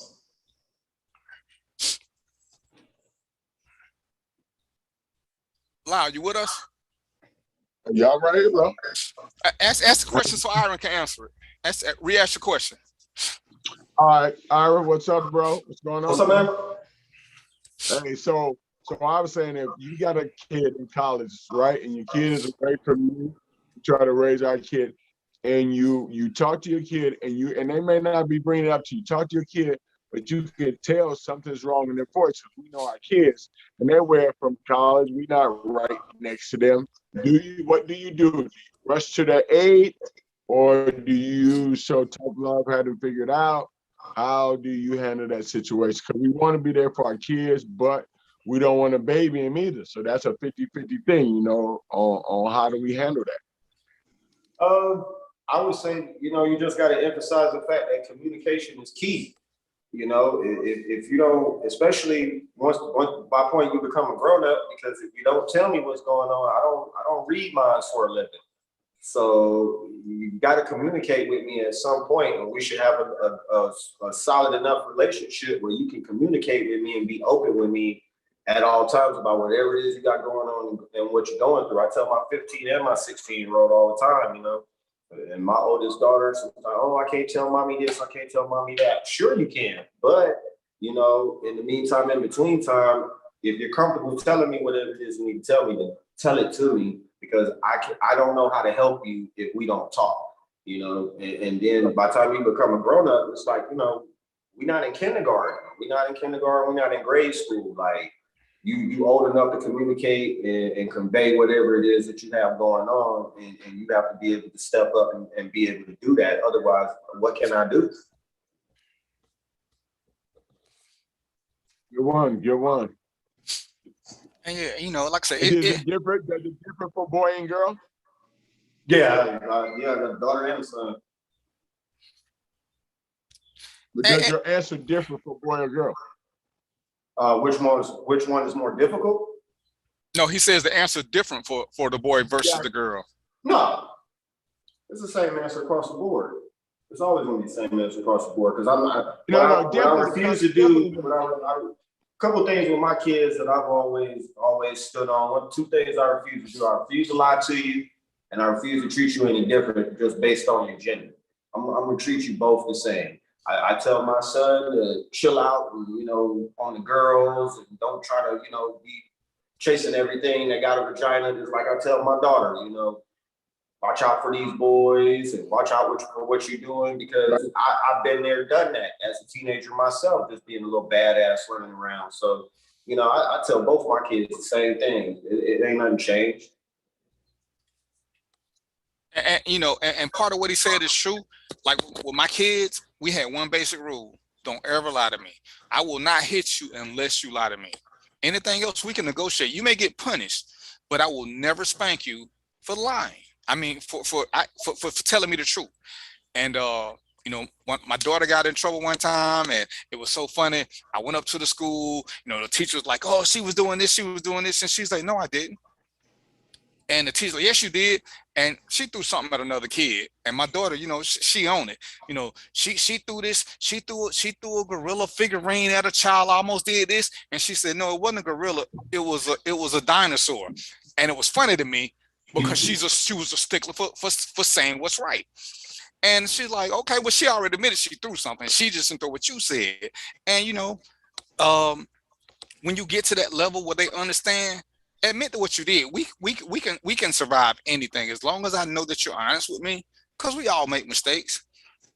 Lyle, you with us? Y'all right here, bro. Ask the question so Aaron can answer it. Re-ask your question. All right, Ira, what's up, bro? What's going on? What's up, man? Hey, so So I was saying, if you got a kid in college, right, and your kid is away from you, try to raise our kid, and you talk to your kid, and they may not be bringing it up to you. Talk to your kid, but you can tell something's wrong in their voice. We know our kids, and they're away from college. We're not right next to them. What do you do? Do you rush to their aid, or do you show tough love, have them figured out? How do you handle that situation? Because we want to be there for our kids, but we don't want to baby them either. So that's a 50-50 thing, you know, on how do we handle that? I would say, you know, you just got to emphasize the fact that communication is key. You know, if you don't, especially once by point you become a grown up, because if you don't tell me what's going on, I don't read minds for a living. So you got to communicate with me at some point, and we should have a solid enough relationship where you can communicate with me and be open with me at all times about whatever it is you got going on and what you're going through. I tell my 15 and my 16-year-old all the time, you know, and my oldest daughter, sometimes, oh, I can't tell mommy this, I can't tell mommy that. Sure you can, but, you know, in the meantime, in between time, if you're comfortable telling me whatever it is you need to tell me, then tell it to me, because I don't know how to help you if we don't talk, you know, and then by the time you become a grown up, it's like, you know, we're not in kindergarten, we're not in grade school, like, you old enough to communicate and convey whatever it is that you have going on, and you have to be able to step up and be able to do that. Otherwise, what can I do? You're one. And yeah, you know, like I said, Is it different? Does it differ for boy and girl? Yeah, the daughter and the son. But does your answer differ for boy or girl? Which one is more difficult? No, he says the answer is different for the boy versus the girl. No, it's the same answer across the board. It's always going to be the same answer across the board, because I'm not. What I refuse to do. A couple of things with my kids that I've always stood on. Two things I refuse to do. I refuse to lie to you, and I refuse to treat you any different just based on your gender. I'm going to treat you both the same. I tell my son to chill out, and, you know, on the girls, and don't try to, you know, be chasing everything that got a vagina. Just like I tell my daughter, you know, watch out for these boys and watch out for what you're doing, because I've been there, done that as a teenager myself, just being a little badass running around. So, you know, I tell both my kids the same thing. It ain't nothing changed. And you know, and part of what he said is true. Like with my kids, we had one basic rule: don't ever lie to me. I will not hit you unless you lie to me. Anything else we can negotiate. You may get punished, but I will never spank you for lying. I mean, for telling me the truth. And you know, my daughter got in trouble one time, and it was so funny. I went up to the school. You know, the teacher was like, "Oh, she was doing this, and she's like, "No, I didn't." And the teacher, like, "Yes, you did." And she threw something at another kid. And my daughter, you know, she owned it. You know, she threw this. She threw a gorilla figurine at a child. Almost did this. And she said, "No, it wasn't a gorilla. It was a dinosaur." And it was funny to me because she was a stickler for saying what's right. And she's like, "Okay, well, she already admitted she threw something. She just didn't throw what you said." And you know, when you get to that level where they understand, admit to what you did. We can survive anything as long as I know that you're honest with me, because we all make mistakes.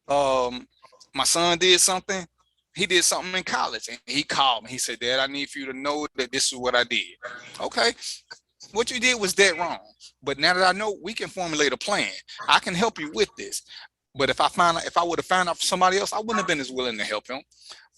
My son did something. He did something in college, and he called me. He said, "Dad, I need for you to know that this is what I did." Okay, what you did was dead wrong. But now that I know, we can formulate a plan. I can help you with this. But if I would have found out from somebody else, I wouldn't have been as willing to help him,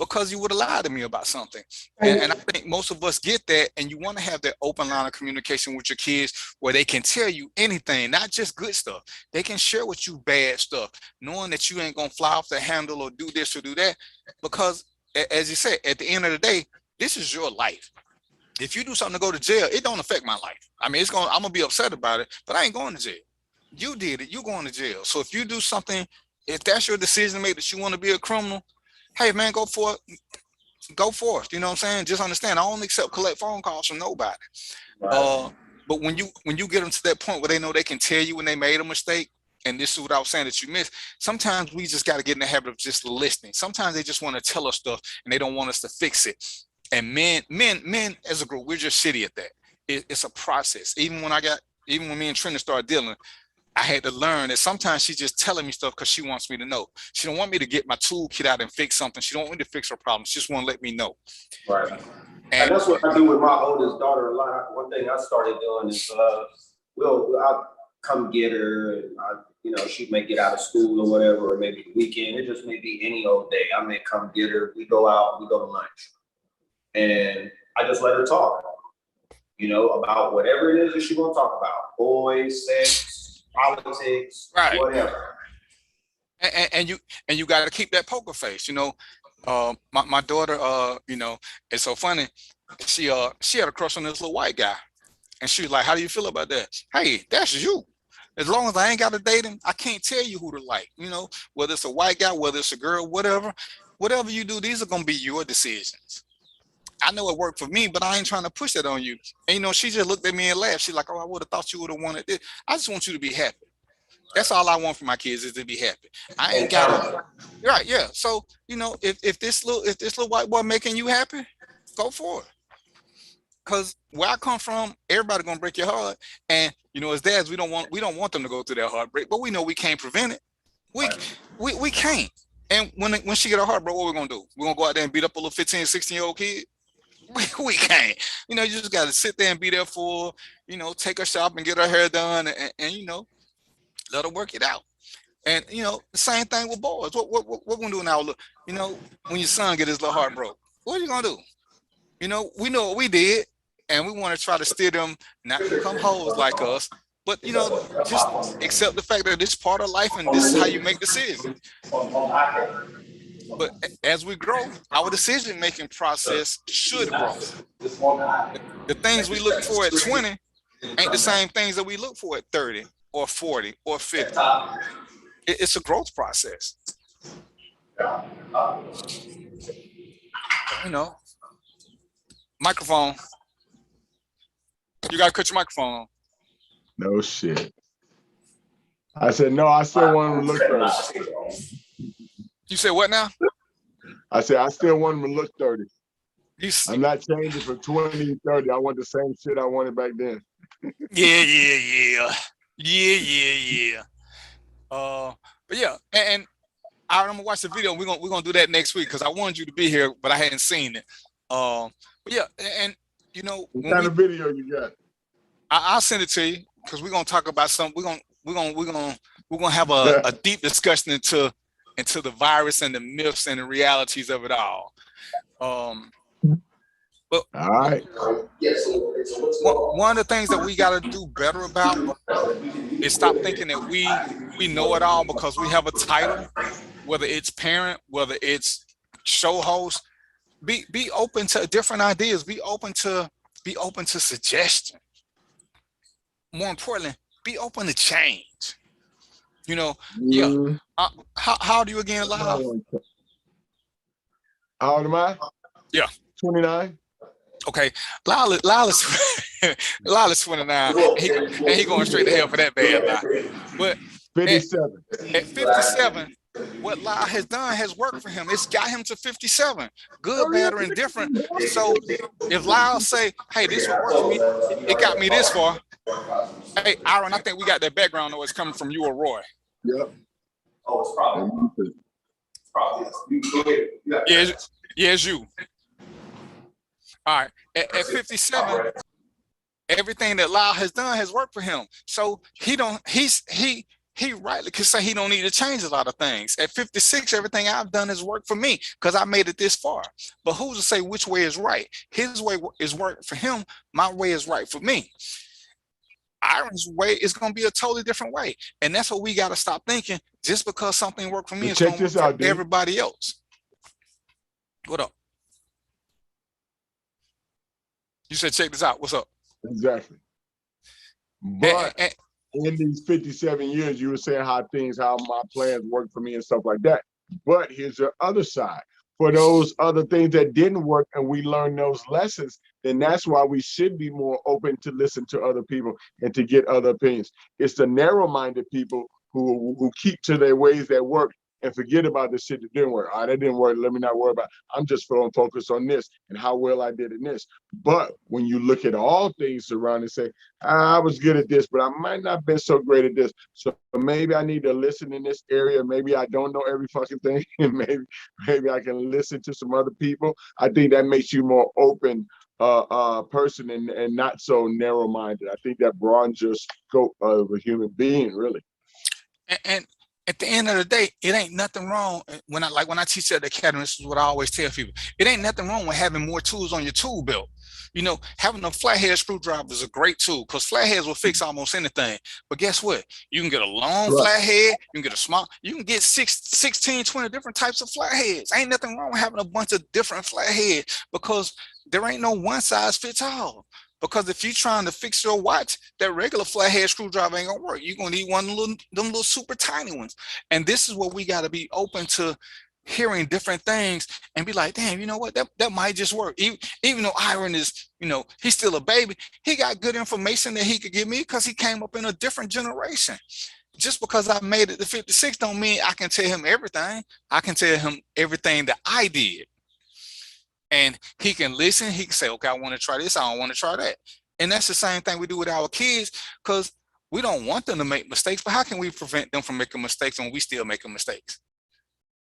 because you would have lied to me about something. And I think most of us get that, and you want to have that open line of communication with your kids where they can tell you anything, not just good stuff. They can share with you bad stuff, knowing that you ain't going to fly off the handle or do this or do that, because as you said, at the end of the day, this is your life. If you do something to go to jail, it don't affect my life. I mean, I'm going to be upset about it, but I ain't going to jail. You did it, you're going to jail. So if you do something, if that's your decision to make, that you want to be a criminal, hey man, go for it. Go forth. You know what I'm saying? Just understand, I only collect phone calls from nobody. Right. But when you get them to that point where they know they can tell you when they made a mistake, and this is what I was saying that you missed, sometimes we just got to get in the habit of just listening. Sometimes they just want to tell us stuff and they don't want us to fix it. And men as a group, we're just shitty at that. It's a process. Even when me and Trina started dealing, I had to learn that sometimes she's just telling me stuff because she wants me to know. She don't want me to get my toolkit out and fix something. She don't want me to fix her problems. She just want to let me know. Right. And that's what I do with my oldest daughter a lot. One thing I started doing is, I'll come get her, and she may get out of school or whatever, or maybe the weekend. It just may be any old day. I may come get her. We go out. We go to lunch, and I just let her talk. About whatever it is that she's gonna talk about: boys, sex, politics, right, whatever. And you got to keep that poker face. My daughter, it's so funny. She had a crush on this little white guy, and she was like, "How do you feel about that?" Hey, that's you. As long as I ain't got to date him, I can't tell you who to like. Whether it's a white guy, whether it's a girl, whatever you do, these are gonna be your decisions. I know it worked for me, but I ain't trying to push that on you. And she just looked at me and laughed. She's like, "Oh, I would have thought you would have wanted this." I just want you to be happy. That's all I want for my kids, is to be happy. I ain't got it. Right, yeah. So, if this little white boy making you happy, go for it. Because where I come from, everybody gonna break your heart. And as dads, we don't want them to go through that heartbreak, but we know we can't prevent it. We can't. And when she get her heart broke, what we gonna do? We're gonna go out there and beat up a little 15, 16-year-old kid? We can't. You just gotta sit there and be there for her, take her shopping, get her hair done, and let her work it out. And the same thing with boys. What we gonna do now? Look, when your son get his little heart broke, what are you gonna do? We know what we did, and we want to try to steer them not to become hoes like us, but just accept the fact that this is part of life and this is how you make decisions. But as we grow, our decision-making process should grow. The things we look for at 20 ain't the same things that we look for at 30 or 40 or 50. It's a growth process. Microphone. You gotta cut your microphone on. No shit. I said, no, I still want him to look 30. You said what now? I said, I still want him to look 30. I'm not changing from 20 to 30. I want the same shit I wanted back then. Yeah. But yeah, and I'm gonna watch the video. We're gonna do that next week because I wanted you to be here, but I hadn't seen it. But yeah, and what kind of video you got? I'll send it to you because we're gonna talk about something. We're gonna have a deep discussion into the virus and the myths and the realities of it all. But all right. One of the things that we got to do better about is stop thinking that we know it all because we have a title, whether it's parent, whether it's show host. Be open to different ideas. Be open to suggestion. More importantly, be open to change. Yeah. How old are you again, Lyle? How old am I? Yeah. 29. Okay, Lyle is 29, and he going straight to hell for that bad lie. But 57. At 57, what Lyle has done has worked for him. It's got him to 57. Good, bad, or indifferent. So if Lyle say, "Hey, this will work for me," it got me this far. Hey, Aaron, I think we got that background noise coming from you or Roy. Yep. Oh, it's probably Yeah, it's you. All right, at 57, everything that Lyle has done has worked for him. So he rightly could say he don't need to change a lot of things. At 56, everything I've done has worked for me because I made it this far. But who's to say which way is right? His way is working for him. My way is right for me. Aaron's way is going to be a totally different way. And that's what we got to stop thinking. Just because something worked for me, it's going to work for everybody else. What up? You said, check this out. What's up? Exactly. But in these 57 years, you were saying how my plans work for me and stuff like that. But here's the other side. For those other things that didn't work and we learned those lessons, then that's why we should be more open to listen to other people and to get other opinions. It's the narrow-minded people who keep to their ways that work and forget about the shit that didn't work. All right, that didn't work. Let me not worry about it. I'm just feeling focused on this and how well I did in this. But when you look at all things around and say, I was good at this, but I might not have been so great at this. So maybe I need to listen in this area. Maybe I don't know every fucking thing. And maybe I can listen to some other people. I think that makes you more open person and not so narrow-minded. I think that broadens your scope of a human being, really. And at the end of the day, it ain't nothing wrong. When I teach at the academy, this is what I always tell people. It ain't nothing wrong with having more tools on your tool belt. You know, having a flathead screwdriver is a great tool because flatheads will fix almost anything. But guess what? You can get a long flathead, you can get a small, you can get 16, 20 different types of flatheads. Ain't nothing wrong with having a bunch of different flatheads because there ain't no one size fits all. Because if you're trying to fix your watch, that regular flathead screwdriver ain't gonna work. You're gonna need one of them little super tiny ones. And this is what we gotta be open to hearing different things and be like, damn, you know what, that might just work. Even though Iron is, you know, he's still a baby, he got good information that he could give me because he came up in a different generation. Just because I made it to 56 don't mean I can tell him everything. I can tell him everything that I did. And he can listen, he can say, okay, I want to try this, I don't want to try that. And that's the same thing we do with our kids, because we don't want them to make mistakes, but how can we prevent them from making mistakes when we still making mistakes?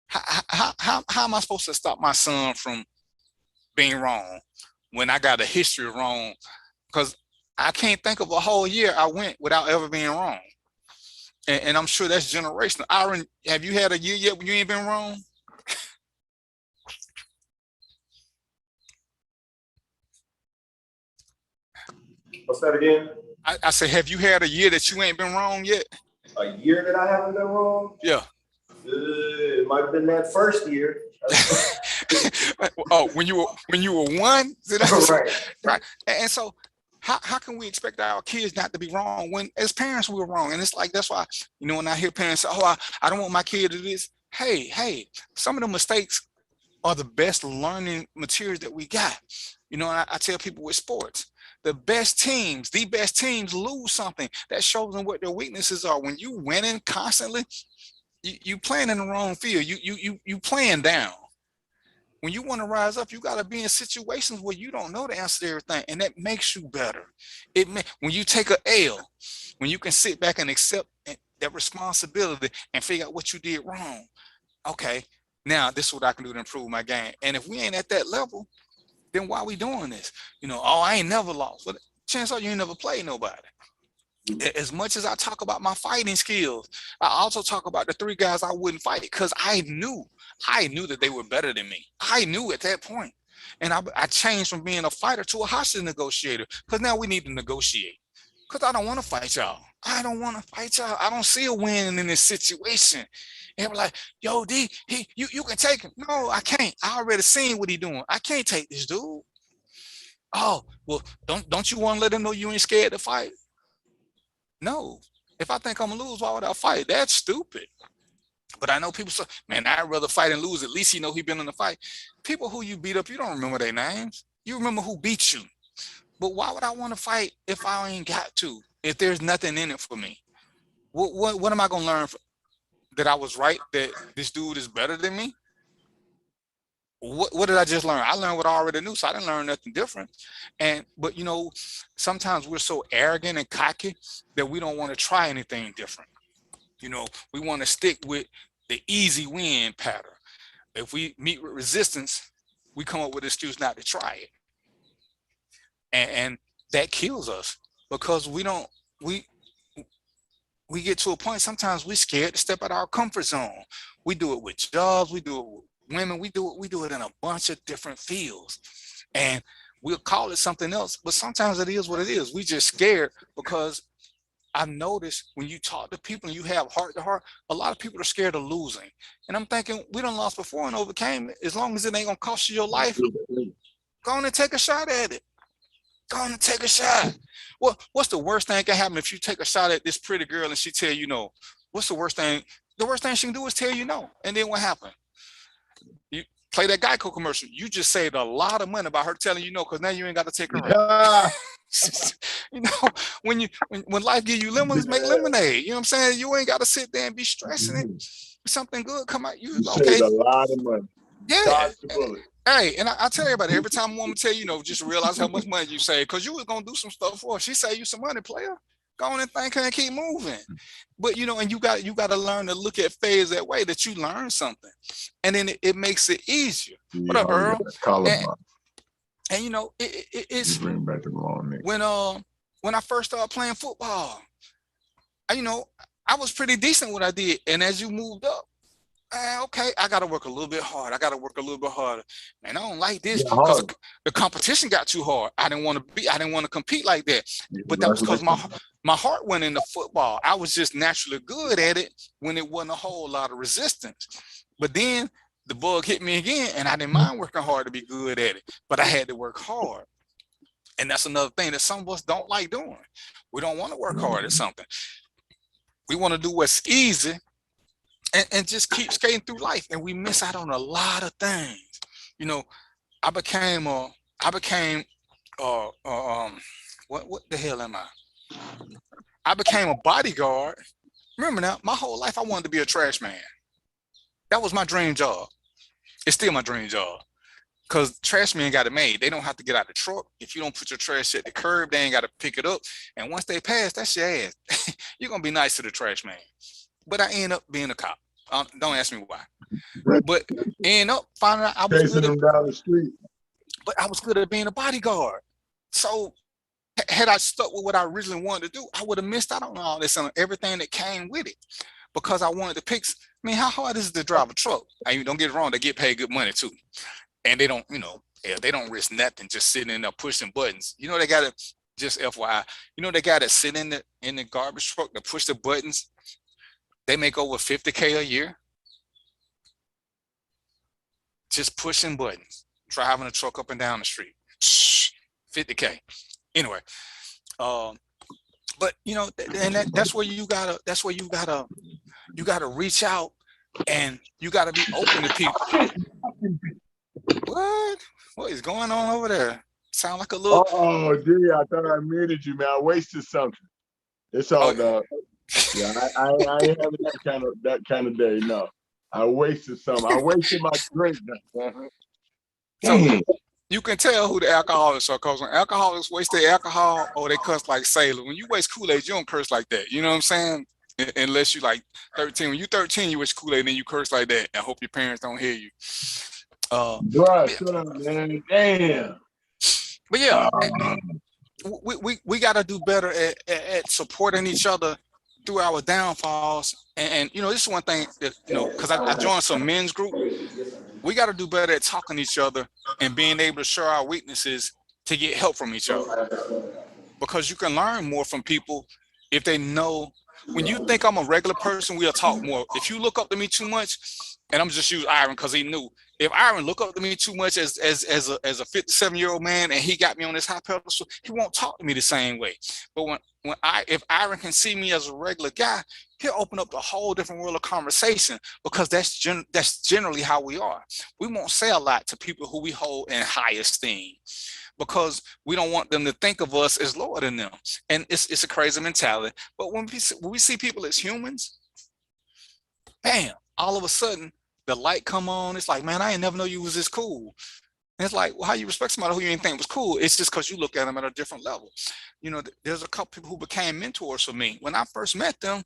How am I supposed to stop my son from being wrong when I got a history of wrong? Because I can't think of a whole year I went without ever being wrong. And I'm sure that's generational. Aaron, have you had a year yet when you ain't been wrong? What's that again? I said, have you had a year that you ain't been wrong yet? A year that I haven't been wrong? Yeah. It might have been that first year. Oh, when you were one? Right. And so how can we expect our kids not to be wrong when as parents we were wrong? And it's like, that's why, you know, when I hear parents say, oh, I don't want my kid to do this. Hey, some of the mistakes are the best learning materials that we got. You know, and I tell people with sports, the best teams lose something that shows them what their weaknesses are. When you winning constantly, you playing in the wrong field. You playing down. When you want to rise up, you got to be in situations where you don't know the answer to everything, and that makes you better. When you take an L, when you can sit back and accept that responsibility and figure out what you did wrong. Okay, now this is what I can do to improve my game. And if we ain't at that level, then why are we doing this? You know, oh, I ain't never lost. But chances are you ain't never played nobody. As much as I talk about my fighting skills, I also talk about the 3 guys I wouldn't fight because I knew that they were better than me. I knew at that point. And I changed from being a fighter to a hostage negotiator because now we need to negotiate. Because I don't want to fight y'all. I don't want to fight y'all. I don't see a win in this situation. And we're like, yo, D, you can take him. No, I can't. I already seen what he doing. I can't take this dude. Oh, well, don't you want to let him know you ain't scared to fight? No. If I think I'm gonna lose, why would I fight? That's stupid. But I know people say, man, I'd rather fight and lose. At least you know he been in the fight. People who you beat up, you don't remember their names. You remember who beat you. But why would I want to fight if I ain't got to? If there's nothing in it for me? What am I gonna learn? That I was right, that this dude is better than me? What did I just learn? I learned what I already knew, so I didn't learn nothing different. But you know, sometimes we're so arrogant and cocky that we don't want to try anything different. You know, we want to stick with the easy win pattern. If we meet with resistance, we come up with an excuse not to try it. And that kills us because we get to a point, sometimes we're scared to step out of our comfort zone. We do it with jobs, we do it with women, we do it in a bunch of different fields. And we'll call it something else, but sometimes it is what it is. We just scared because I've noticed when you talk to people and you have heart to heart, a lot of people are scared of losing. And I'm thinking, we done lost before and overcame it. As long as it ain't gonna cost you your life, go on and take a shot at it. Go on and take a shot. Well, what's the worst thing that can happen if you take a shot at this pretty girl and she tell you no? What's the worst thing? The worst thing she can do is tell you no. And then what happened? Play that Geico commercial. You just saved a lot of money by her telling you no, because now you ain't got to take her out. You know, when life give you lemons, make lemonade. You know what I'm saying? You ain't got to sit there and be stressing it. Something good come out. You okay? Saved a lot of money. Yeah. Hey, and I tell everybody, every time a woman tell you, just realize how much money you save, because you was gonna do some stuff for her. She save you some money, player. Go on and think and keep moving. But and you got to learn to look at phase that way, that you learn something, and then it makes it easier. What up, Earl? And it's bring back the wrong name. When I first started playing football, I was pretty decent what I did, and as you moved up, okay, I got to work a little bit hard. I got to work a little bit harder. Man, I don't like this because the competition got too hard. I didn't want to compete like that. But that was because my heart went into football. I was just naturally good at it when it wasn't a whole lot of resistance. But then the bug hit me again, and I didn't mind working hard to be good at it, but I had to work hard. And that's another thing that some of us don't like doing. We don't want to work hard at something. We want to do what's easy and just keep skating through life, and we miss out on a lot of things. I became what the hell am I? I became a bodyguard. Remember now, my whole life I wanted to be a trash man. That was my dream job. It's still my dream job, because trash men got it made. They don't have to get out the truck. If you don't put your trash at the curb, they ain't got to pick it up. And once they pass, that's your ass. You're gonna be nice to the trash man. But I end up being a cop. Don't ask me why. But end up finding out I was good down the street. But I was good at being a bodyguard. So had I stuck with what I originally wanted to do, I would have missed out on all this and everything that came with it. Because I wanted to pick. I mean, how hard is it to drive a truck? I mean, don't get it wrong, they get paid good money too. And they don't, they don't risk nothing just sitting in there pushing buttons. They got to, just FYI, they got to sit in the garbage truck to push the buttons. They make over $50K a year just pushing buttons, driving a truck up and down the street. $50K. Anyway, but and that's where you gotta reach out, and you gotta be open to people. What is going on over there? Sound like a little. Oh, dude, I thought I muted you, man. I wasted something. It's all done. Yeah, I ain't having that kind of day. No, I wasted something. I wasted my drink. So you can tell who the alcoholics are, because when alcoholics waste their alcohol, or they cuss like sailors. When you waste Kool-Aid, you don't curse like that. You know what I'm saying? Unless you like 13. When you 13, you waste Kool-Aid, then you curse like that. I hope your parents don't hear you. Right, shut up, man. Damn. But yeah, we got to do better at supporting each other through our downfalls. And this is one thing that, because I joined some men's group. We got to do better at talking to each other and being able to share our weaknesses to get help from each other. Because you can learn more from people if they know. When you think I'm a regular person, we'll talk more. If you look up to me too much, and I'm just use Iron because he knew. If Iron look up to me too much as a 57-year-old man, and he got me on this high pedestal, he won't talk to me the same way. But if Iron can see me as a regular guy, he'll open up a whole different world of conversation, because that's generally how we are. We won't say a lot to people who we hold in high esteem, because we don't want them to think of us as lower than them. And it's a crazy mentality. But when we see people as humans, bam, all of a sudden the light come on. It's like, man, I ain't never know you was this cool. And it's like, well, how you respect somebody who you didn't think was cool? It's just because you look at them at a different level. There's a couple people who became mentors for me. When I first met them,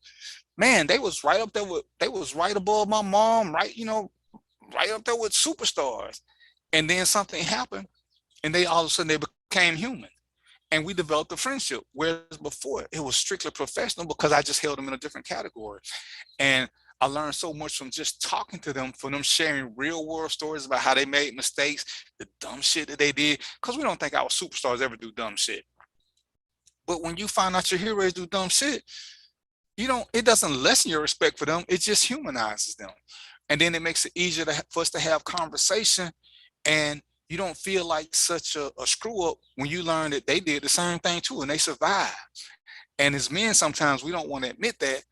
man, they was right up there they was right above my mom, right up there with superstars. And then something happened, and all of a sudden they became human. And we developed a friendship, whereas before it was strictly professional, because I just held them in a different category. And I learned so much from just talking to them, from them sharing real world stories about how they made mistakes, the dumb shit that they did, because we don't think our superstars ever do dumb shit. But when you find out your heroes do dumb shit, it doesn't lessen your respect for them, it just humanizes them. And then it makes it easier for us to have conversation, and you don't feel like such a screw up when you learn that they did the same thing too, and they survived. And as men, sometimes we don't want to admit that,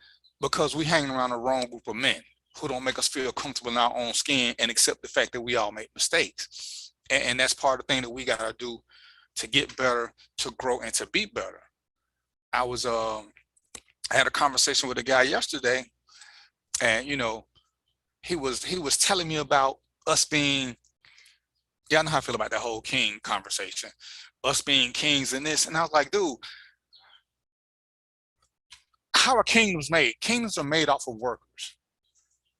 because we hanging around the wrong group of men. who don't make us feel comfortable in our own skin and accept the fact that we all make mistakes. And that's part of the thing that we got to do to get better, to grow, and to be better. I had a conversation with a guy yesterday, and he was telling me about us being, yeah, I know how I feel about that whole king conversation, us being kings and this. And I was like, dude, how are kingdoms made? Kingdoms are made off of workers.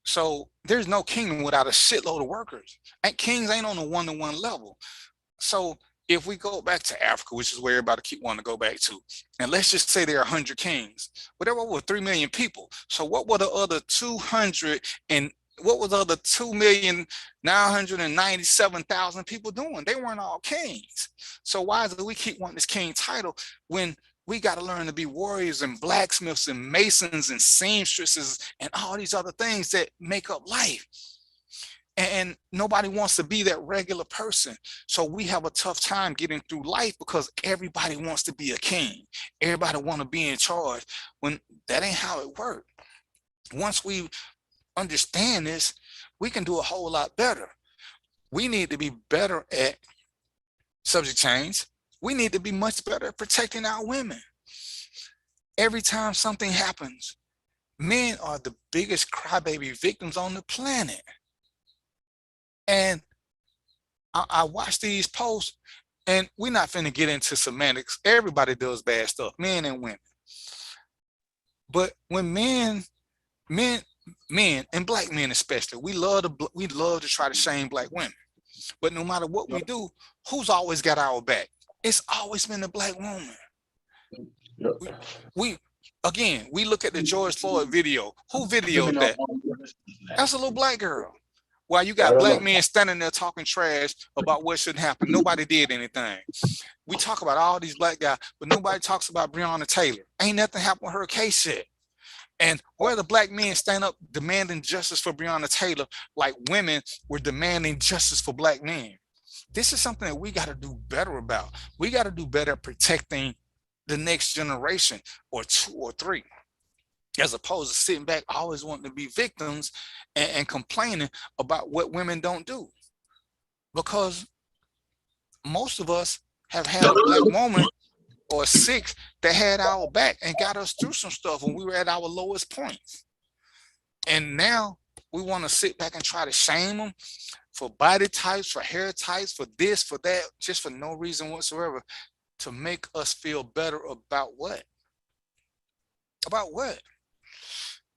So there's no kingdom without a shitload of workers. And kings ain't on a one-to-one level. So if we go back to Africa, which is where everybody keep wanting to go back to, and let's just say there are 100 kings, but there were over 3 million people. So what were the other 2,997,000 people doing? They weren't all kings. So why do we keep wanting this king title when we got to learn to be warriors and blacksmiths and masons and seamstresses and all these other things that make up life? And nobody wants to be that regular person. So we have a tough time getting through life because everybody wants to be a king. Everybody want to be in charge, when that ain't how it works. Once we understand this, we can do a whole lot better. We need to be better at subject change. We need to be much better at protecting our women. Every time something happens, men are the biggest crybaby victims on the planet. And I watch these posts, and we're not finna get into semantics. Everybody does bad stuff, men and women. But when men and black men especially, we love to try to shame black women. But no matter what we do, who's always got our back? It's always been the black woman. We look at the George Floyd video. Who videoed that? That's a little black girl. While you got black men standing there talking trash about what should happen, nobody did anything. We talk about all these black guys, but nobody talks about Breonna Taylor. Ain't nothing happened with her case yet. And where the black men stand up demanding justice for Breonna Taylor, like women were demanding justice for black men. This is something that we got to do better about. We got to do better at protecting the next generation, or 2 or 3, as opposed to sitting back always wanting to be victims and complaining about what women don't do. Because most of us have had a black woman or 6 that had our back and got us through some stuff when we were at our lowest points. And now we want to sit back and try to shame them for body types, for hair types, for this, for that, just for no reason whatsoever, to make us feel better about what? About what?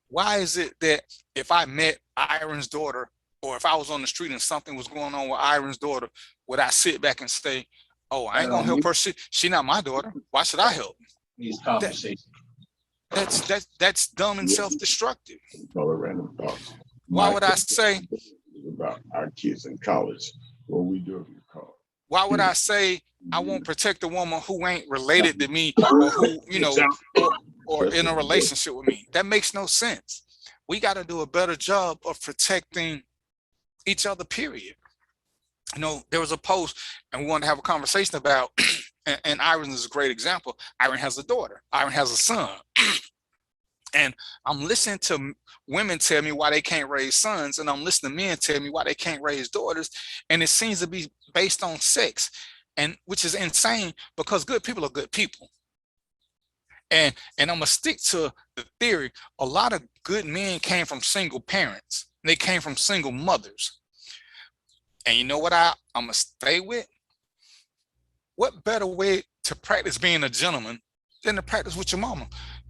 Why is it that if I met Iron's daughter, or if I was on the street and something was going on with Iron's daughter, would I sit back and say, oh, I ain't gonna help her, she not my daughter, why should I help? These conversations. That's dumb and self-destructive. Random thoughts. Why would I say about our kids in college? What we do in college? Why would I say I won't protect a woman who ain't related to me, or who, or in a relationship with me? That makes no sense. We got to do a better job of protecting each other, period. There was a post, and we wanted to have a conversation about, and Iron is a great example. Iron has a daughter. Iron has a son. And I'm listening to women tell me why they can't raise sons, and I'm listening to men tell me why they can't raise daughters, and it seems to be based on sex, and which is insane, because good people are good people. And I'm gonna stick to the theory. A lot of good men came from single parents. They came from single mothers. And you know what I'm gonna stay with? What better way to practice being a gentleman than to practice with your mama?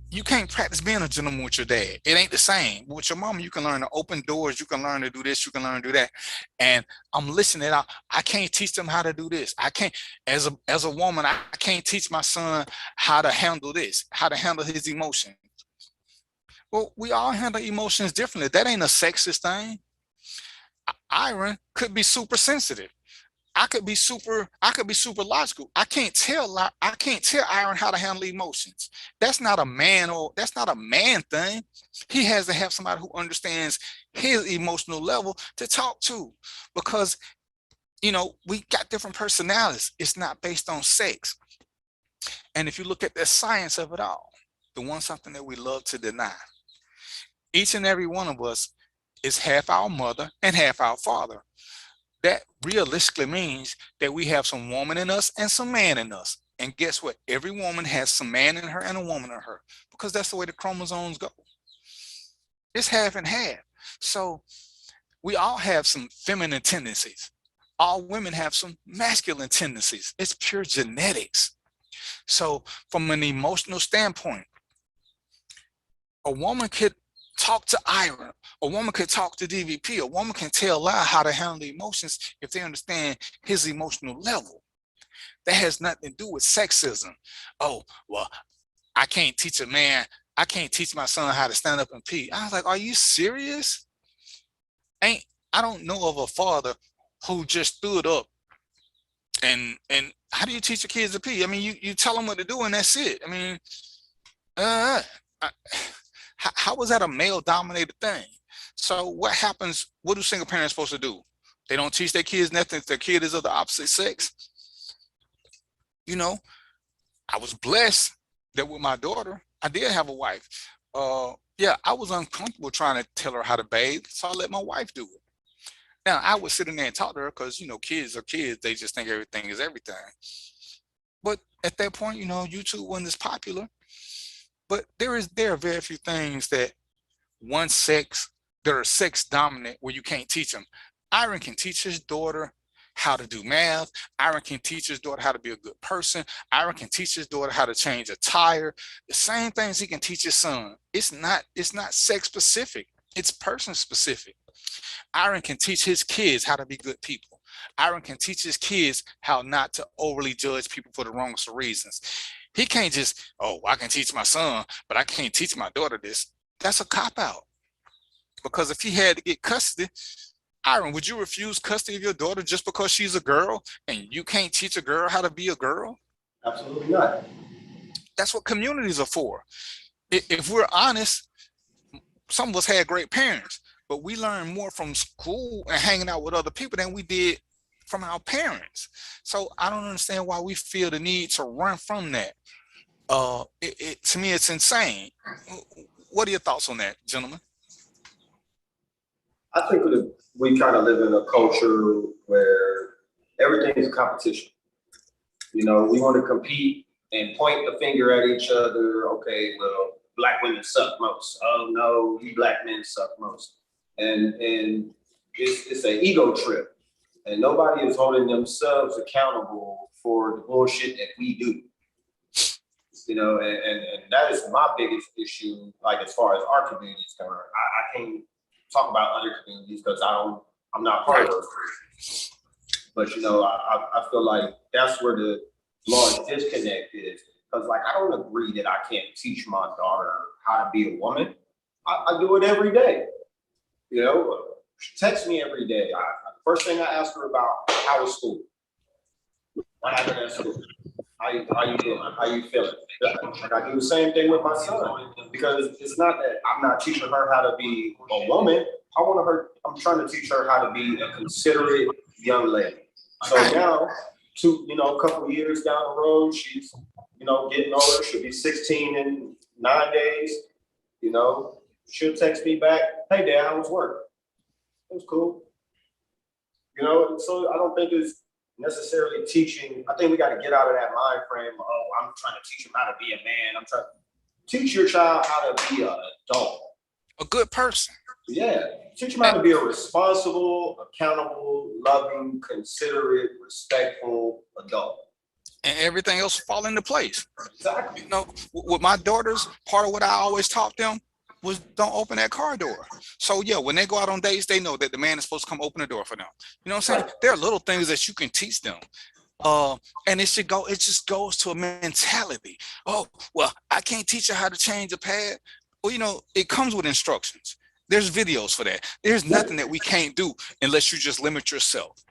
You can't practice being a gentleman with your dad. It ain't the same. With your mama, you can learn to open doors. You can learn to do this. You can learn to do that. And I'm listening. I can't teach them how to do this. I can't, as a woman, I can't teach my son how to handle this, how to handle his emotions. Well, we all handle emotions differently. That ain't a sexist thing. Iron could be super sensitive. I could be super logical. I can't tell Iron how to handle emotions. That's not a man, or that's not a man thing. He has to have somebody who understands his emotional level to talk to, because we got different personalities. It's not based on sex. And if you look at the science of it all, something that we love to deny, each and every one of us is half our mother and half our father. That realistically means that we have some woman in us and some man in us. And guess what? Every woman has some man in her and a woman in her, because that's the way the chromosomes go. It's half and half. So we all have some feminine tendencies. All women have some masculine tendencies. It's pure genetics. So from an emotional standpoint, a woman could talk to Iron, a woman could talk to DVP, a woman can tell Lie how to handle the emotions if they understand his emotional level. That has nothing to do with sexism. Oh, well, I can't teach a man, I can't teach my son how to stand up and pee. I was like, are you serious? I don't know of a father who just stood up and how do you teach your kids to pee? I mean, you tell them what to do and that's it. I mean, how was that a male dominated thing? So what happens? What do single parents supposed to do? They don't teach their kids nothing if their kid is of the opposite sex. You know, I was blessed that with my daughter, I did have a wife. Yeah, I was uncomfortable trying to tell her how to bathe, so I let my wife do it. Now I would sit in there and talk to her because, you know, kids are kids. They just think everything is everything. But at that point, you know, YouTube wasn't as popular. But there are very few things that that are sex dominant where you can't teach them. Iron can teach his daughter how to do math. Iron can teach his daughter how to be a good person. Iron can teach his daughter how to change a tire. The same things he can teach his son. It's not sex specific. It's person specific. Iron can teach his kids how to be good people. Iron can teach his kids how not to overly judge people for the wrongest reasons. He can't just, oh, I can teach my son, but I can't teach my daughter this. That's a cop-out. Because if he had to get custody, Iron, would you refuse custody of your daughter just because she's a girl and you can't teach a girl how to be a girl? Absolutely not. That's what communities are for. If we're honest, some of us had great parents, but we learned more from school and hanging out with other people than we did from our parents. So I don't understand why we feel the need to run from that. To me, it's insane. What are your thoughts on that, gentlemen? I think that we kind of live in a culture where everything is a competition. You know, we want to compete and point the finger at each other. Okay, well, black women suck most. Oh no, we black men suck most. And it's an ego trip. And nobody is holding themselves accountable for the bullshit that we do. You know, and that is my biggest issue, like as far as our community is concerned. I can't talk about other communities because I'm not part of those communities. But you know, I feel like that's where the large disconnect is. Because like I don't agree that I can't teach my daughter how to be a woman. I do it every day. You know, she texts me every day. First thing I ask her about, how was school? What happened at school? How you doing? How you feeling? I do the same thing with my son, because it's not that I'm not teaching her how to be a woman. I'm trying to teach her how to be a considerate young lady. So now, a couple of years down the road, she's, getting older. She'll be 16 in 9 days. She'll text me back, "Hey Dad, how was work?" It was cool. So I don't think it's necessarily teaching. I think we got to get out of that mind frame. Oh, I'm trying to teach him how to be a man. I'm trying to teach your child how to be an adult, a good person. Yeah, teach him how to be a responsible, accountable, loving, considerate, respectful adult. And everything else will fall into place. Exactly. With my daughters, part of what I always taught them was don't open that car door. So yeah, when they go out on dates, they know that the man is supposed to come open the door for them. You know what I'm saying? There are little things that you can teach them. And it just goes to a mentality. Oh, well, I can't teach her how to change a pad. Well, it comes with instructions. There's videos for that. There's nothing that we can't do unless you just limit yourself.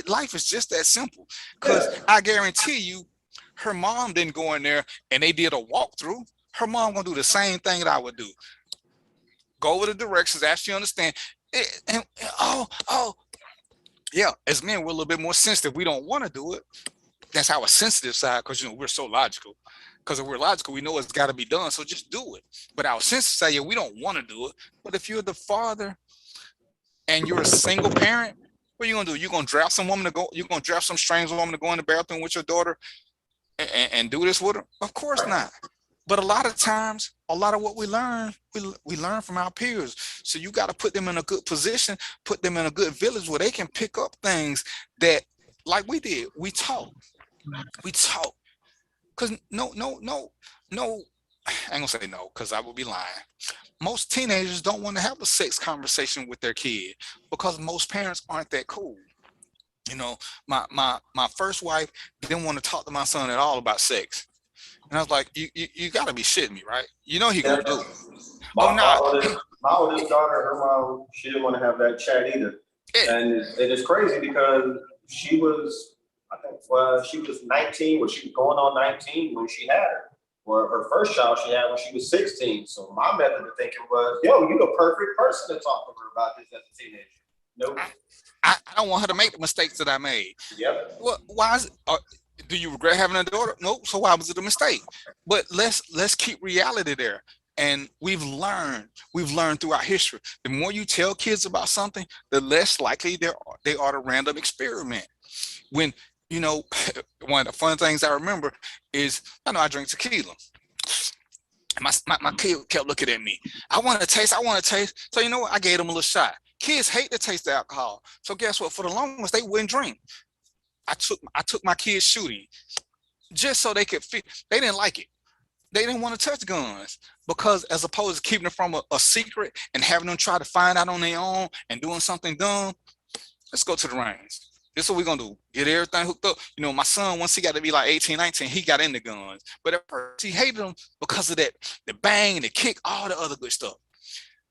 Life is just that simple. Because I guarantee you, her mom didn't go in there and they did a walkthrough. Her mom gonna do the same thing that I would do. Go over the directions, actually understand. Yeah, as men, we're a little bit more sensitive. We don't want to do it. That's our sensitive side, because we're so logical. Because if we're logical, we know it's got to be done, so just do it. But our sensitive side, yeah, we don't want to do it. But if you're the father and you're a single parent, what are you gonna do? You're gonna draft some woman to go, you're gonna draft some strange woman to go in the bathroom with your daughter and do this with her? Of course not. But a lot of times, a lot of what we learn from our peers. So you got to put them in a good position, put them in a good village where they can pick up things that, like we did, we taught. Because no, I ain't gonna say no, because I would be lying. Most teenagers don't want to have a sex conversation with their kid because most parents aren't that cool. You know, my first wife didn't want to talk to my son at all about sex. And I was like, you gotta be shitting me, right? You know he gonna do it. My oldest daughter, her mom, she didn't want to have that chat either. And it is crazy because she was, I think, she was 19, she was going on 19 when she had her. Well, her first child she had when she was 16. So my method of thinking was, yo, you the perfect person to talk to her about this as a teenager. Nope. I don't want her to make the mistakes that I made. Yep. Well, why is it? Do you regret having a daughter? No. So why was it a mistake? But let's keep reality there. And we've learned throughout history. The more you tell kids about something, the less likely they are to random experiment. When, you know, one of the fun things I remember is, I know I drink tequila. My kid kept looking at me. I want to taste. So you know what? I gave them a little shot. Kids hate to taste the alcohol. So guess what? For the longest, they wouldn't drink. I took my kids shooting just so they could fit. They didn't like it. They didn't want to touch guns because, as opposed to keeping it from a secret and having them try to find out on their own and doing something dumb, let's go to the range. This is what we're gonna do. Get everything hooked up. You know, my son, once he got to be like 18, 19, he got into guns. But at first he hated them because of that, the bang, the kick, all the other good stuff.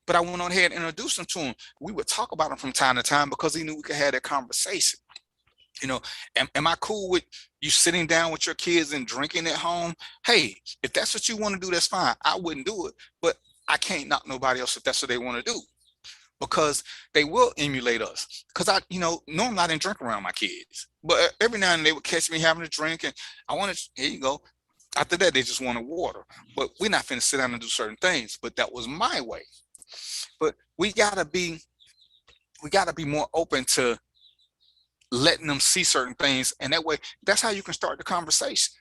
But I went on ahead and introduced him to him. We would talk about him from time to time because he knew we could have that conversation. You know, am I cool with you sitting down with your kids and drinking at home? Hey, if that's what you want to do, that's fine. I wouldn't do it, but I can't knock nobody else if that's what they want to do, because they will emulate us. Because normally I didn't drink around my kids, but every now and then they would catch me having a drink, and I wanted, here you go. After that, they just wanted water. But we're not finna sit down and do certain things. But that was my way. But we gotta be more open to letting them see certain things, and that way, that's how you can start the conversation.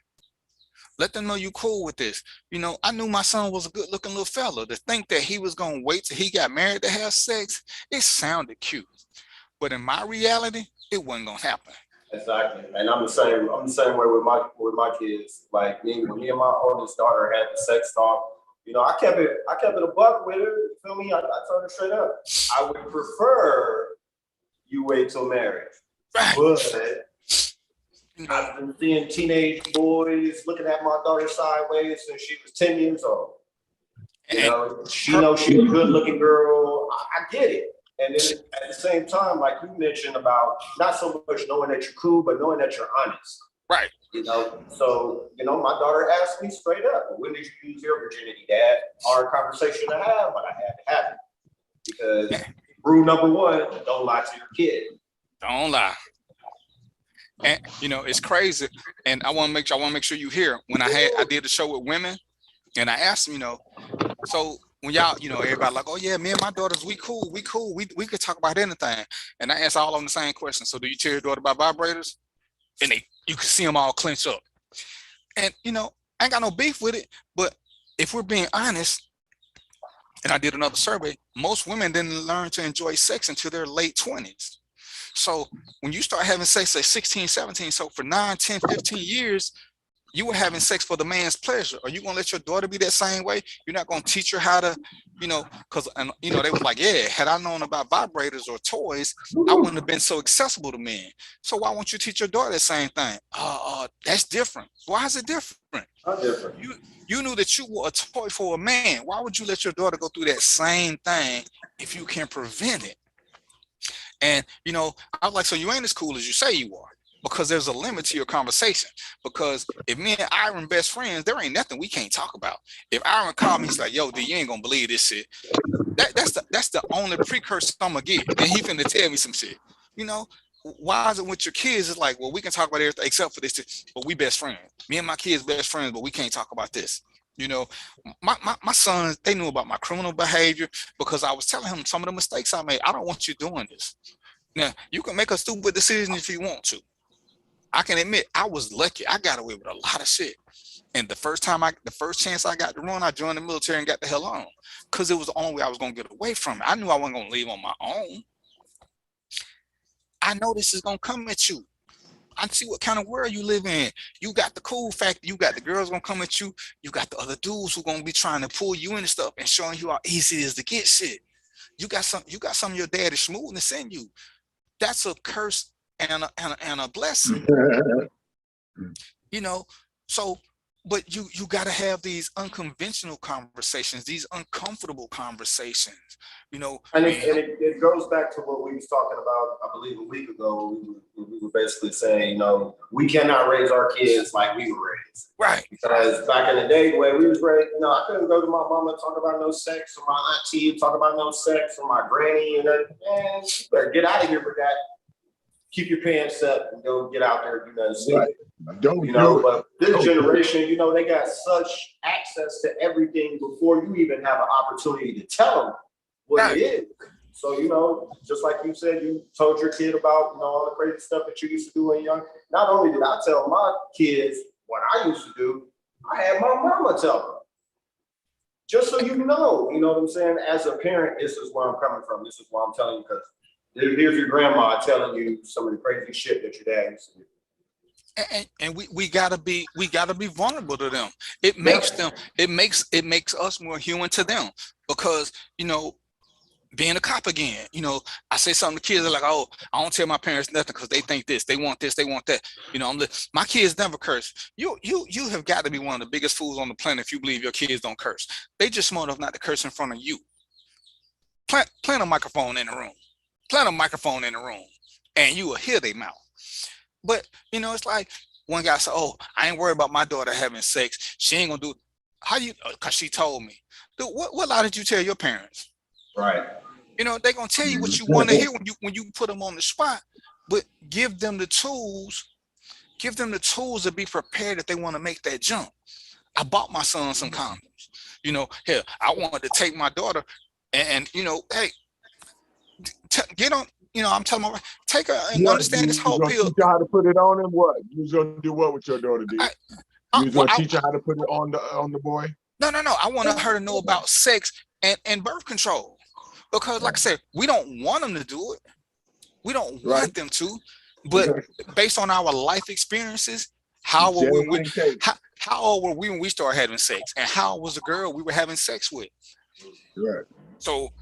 Let them know you cool with this. You know, I knew my son was a good looking little fella. To think that he was gonna wait till he got married to have sex, it sounded cute. But in my reality, it wasn't gonna happen. Exactly. And I'm the same way with my kids. Like when me and my oldest daughter had the sex talk, you know, I kept it a buck with her. You feel me? I told her straight up, I would prefer you wait till marriage. Right. But I've been seeing teenage boys looking at my daughter sideways since she was 10 years old. You know, she knows she's a good looking girl. I get it. And then at the same time, like you mentioned about not so much knowing that you're cool, but knowing that you're honest. Right. You know, so, you know, my daughter asked me straight up, when did you use your virginity, Dad? Hard conversation to have, but I had to have it. Because rule number one, don't lie to your kid. Don't lie. And you know, it's crazy. And I want to make sure you hear, when I did the show with women, and I asked them, you know, so when y'all, you know, everybody like, oh yeah, me and my daughters, we cool. We could talk about anything. And I asked all of them the same question. So do you tell your daughter about vibrators? And you can see them all clench up. And you know, I ain't got no beef with it, but if we're being honest, and I did another survey, most women didn't learn to enjoy sex until their late 20s. So when you start having sex at 16, 17, so for 9, 10, 15 years, you were having sex for the man's pleasure. Are you gonna let your daughter be that same way? You're not gonna teach her how to, you know, because, you know, they was like, yeah, had I known about vibrators or toys, I wouldn't have been so accessible to men. So why won't you teach your daughter the same thing? That's different. Why is it different? How different? You knew that you were a toy for a man. Why would you let your daughter go through that same thing if you can prevent it? And, you know, I was like, so you ain't as cool as you say you are, because there's a limit to your conversation. Because if me and Iron best friends, there ain't nothing we can't talk about. If Iron called me, he's like, yo, D, you ain't gonna believe this shit. That's the only precursor I'm gonna get. And he finna tell me some shit. You know, why is it with your kids? It's like, well, we can talk about everything except for this, but we best friends. Me and my kids best friends, but we can't talk about this. You know, my sons, they knew about my criminal behavior because I was telling him some of the mistakes I made. I don't want you doing this. Now, you can make a stupid decision if you want to. I can admit I was lucky. I got away with a lot of shit. And the first chance I got to run, I joined the military and got the hell on. Because it was the only way I was going to get away from it. I knew I wasn't going to leave on my own. I know this is going to come at you. I see what kind of world you live in. You got the cool factor. You got the girls gonna come at you. You got the other dudes who gonna be trying to pull you into stuff and showing you how easy it is to get shit. You got some of your daddy smoothness in you. That's a curse and a blessing. You know, so but you got to have these unconventional conversations, these uncomfortable conversations, you know. And it goes back to what we was talking about, I believe, a week ago. We were basically saying, you know, we cannot raise our kids like we were raised. Right. Because back in the day, the way we was raised, you know, I couldn't go to my mama and talk about no sex, or my auntie and talk about no sex, or my granny, and then, man, you better get out of here with that. Keep your pants up and go get out there and do nothing stupid. Right. Don't you know, do but this generation, you know, they got such access to everything before you even have an opportunity to tell them what it is. So, you know, just like you said, you told your kid about, you know, all the crazy stuff that you used to do when young. Not only did I tell my kids what I used to do, I had my mama tell them. Just so you know what I'm saying? As a parent, this is where I'm coming from. This is why I'm telling you, because here's your grandma telling you some of the crazy shit that your dad used to do. And we gotta be vulnerable to them. It makes them, it makes us more human to them, because, you know, being a cop again, you know, I say something to kids, they're like, oh, I don't tell my parents nothing because they think this, they want that. You know, my kids never curse. You have got to be one of the biggest fools on the planet if you believe your kids don't curse. They just smart enough not to curse in front of you. Plant a microphone in the room, and you will hear their mouth. But, you know, it's like one guy said, oh, I ain't worried about my daughter having sex. She ain't gonna do it. How you, because she told me. Dude, what lie did you tell your parents? Right. You know, they're gonna tell you what you want to hear when you put them on the spot, but give them the tools to be prepared if they want to make that jump. I bought my son some condoms. You know, here, I wanted to take my daughter and you know, hey, get on. You know, I'm telling my wife, take her and understand this whole pill. Teach her how to put it on and what? You was gonna do what with your daughter? You was gonna teach her how to put it on the boy? No. I wanted her to know about sex and birth control, because, like I said, we don't want them to do it. We don't want them to, but based on our life experiences, how old were we when we started having sex, and how old was the girl we were having sex with? Right. So.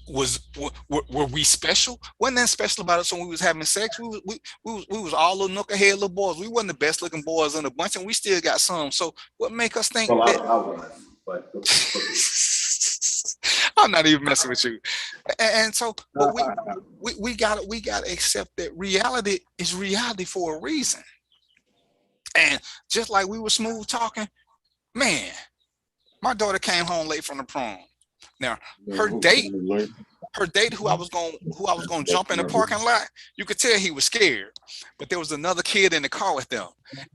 Were we special? Wasn't that special about us when we was having sex? We was all little knucklehead little boys. We wasn't the best looking boys in the bunch, and we still got some. So what make us think that? I was, but I'm not even messing with you. And so, but we gotta accept that reality is reality for a reason. And just like we were smooth talking, man, my daughter came home late from the prom. Now, her date who I was gonna jump in the parking lot, you could tell he was scared. But there was another kid in the car with them.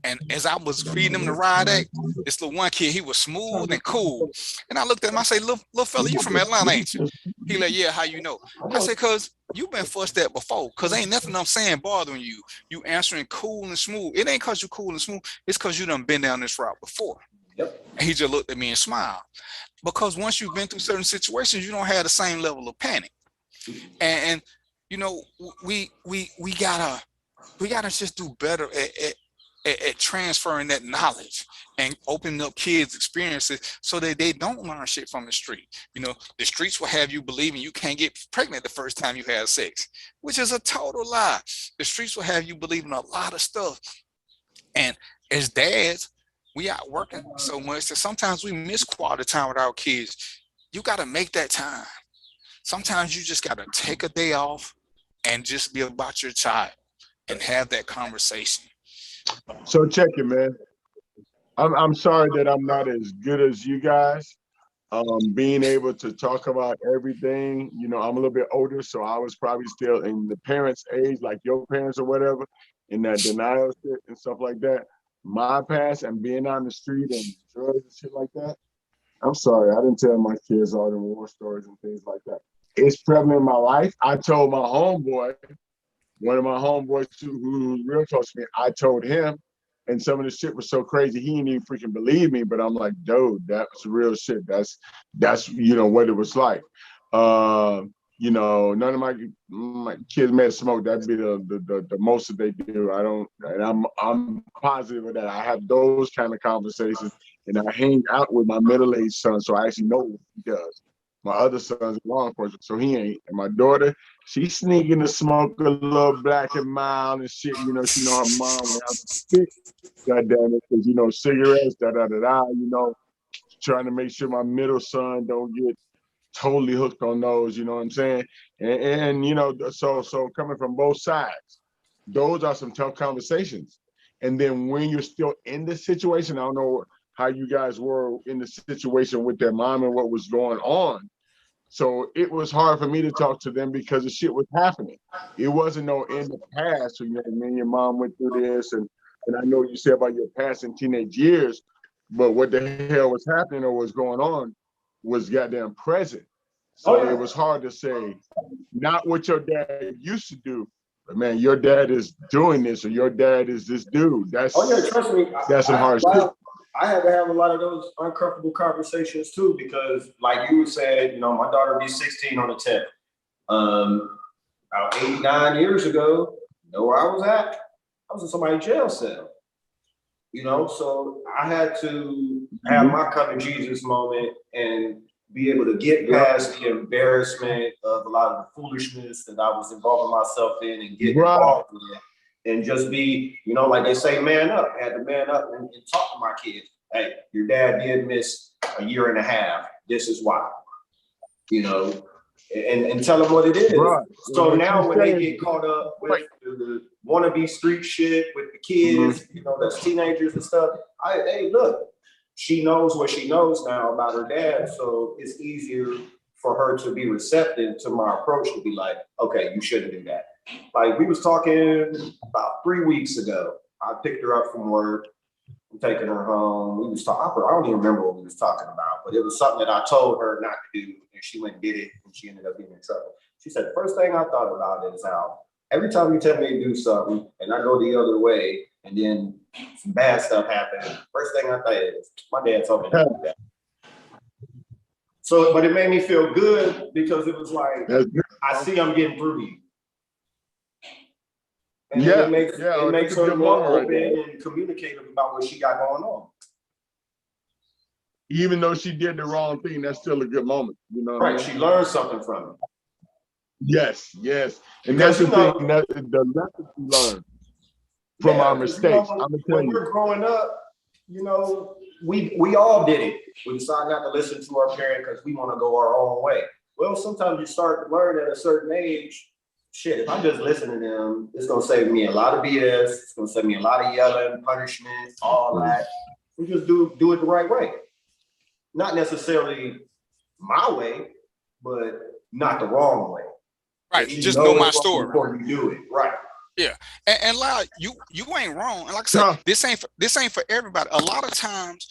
And as I was feeding him the ride act, this little one kid, he was smooth and cool. And I looked at him, I said, little fella, you from Atlanta, ain't you? He like, yeah, how you know? I said, cause you've been fussed at before. Cause ain't nothing I'm saying bothering you. You answering cool and smooth. It ain't cause you cool and smooth, it's cause you done been down this route before. Yep. And he just looked at me and smiled. Because once you've been through certain situations, you don't have the same level of panic. And you know, we gotta just do better at transferring that knowledge and opening up kids' experiences so that they don't learn shit from the street. You know, the streets will have you believing you can't get pregnant the first time you have sex, which is a total lie. The streets will have you believing a lot of stuff. And as dads, we out working so much that sometimes we miss quality time with our kids. You got to make that time. Sometimes you just got to take a day off and just be about your child and have that conversation. So check it, man. I'm sorry that I'm not as good as you guys. Being able to talk about everything, you know, I'm a little bit older, so I was probably still in the parents' age, like your parents or whatever, in that denial shit and stuff like that. my past and being on the street and drugs and shit like that. I'm sorry, I didn't tell my kids all the war stories and things like that. It's prevalent in my life. I told my homeboy, one of my homeboys who's real close to me, I told him, and some of the shit was so crazy, he didn't even freaking believe me. But I'm like, dude, that's real shit. That's what it was like. None of my kids may smoke. That'd be the most that they do. I don't, and I'm positive of that. I have those kind of conversations, and I hang out with my middle-aged son, so I actually know what he does. My other son's in law enforcement, so he ain't. And my daughter, she's sneaking to smoke a little black and mild and shit. She know her mom will have to stick. God damn it, because cigarettes, trying to make sure my middle son don't get totally hooked on those, you know what I'm saying? And so coming from both sides, those are some tough conversations. And then when you're still in this situation, I don't know how you guys were in the situation with their mom and what was going on. So it was hard for me to talk to them because the shit was happening. It wasn't no in the past. So, me and your mom went through this, and I know you said about your past and teenage years, but what the hell was happening or was going on was goddamn present. So it was hard to say, not what your dad used to do, but man, your dad is doing this, or your dad is this dude. That's trust me. That's some hard shit. I had to have a lot of those uncomfortable conversations too, because like you said, my daughter will be 16 on the 10th. About 8, 9 years ago, where I was at? I was in somebody's jail cell. So I had to have my come to Jesus moment and be able to get past the embarrassment of a lot of the foolishness that I was involving myself in and get involved in, and just be, like they say, man up. I had to man up and talk to my kids. Hey, your dad did miss a year and a half. This is why, and tell them what it is. Right. So now when they get caught up with the wannabe street shit with the kids, that's teenagers and stuff. Hey, look. She knows what she knows now about her dad, so it's easier for her to be receptive to my approach, to be like, okay, you shouldn't do that. Like we was talking about 3 weeks ago. I picked her up from work. I'm taking her home. We was talking. I don't even remember what we was talking about, but it was something that I told her not to do, and she went and did it, and she ended up getting in trouble. She said, the first thing I thought about is how every time you tell me to do something and I go the other way, and then some bad stuff happens, first thing I thought is, my dad told me to do that. So, but it made me feel good because it was like, I see I'm getting through to you. And it makes her more open and communicative about what she got going on. Even though she did the wrong thing, that's still a good moment. Right, she learned something from it. Yes. And that's the thing, the lesson we learn from our mistakes. I'm gonna tell you. When we're growing up, we all did it. We decided not to listen to our parents because we want to go our own way. Well, sometimes you start to learn at a certain age, shit, if I just listen to them, it's gonna save me a lot of BS, it's gonna save me a lot of yelling, punishment, all that. We just do it the right way. Not necessarily my way, but not the wrong way. Right, just know my story before you do it. Right. Yeah, and Lyle, you ain't wrong. And like I said, this ain't for everybody. A lot of times,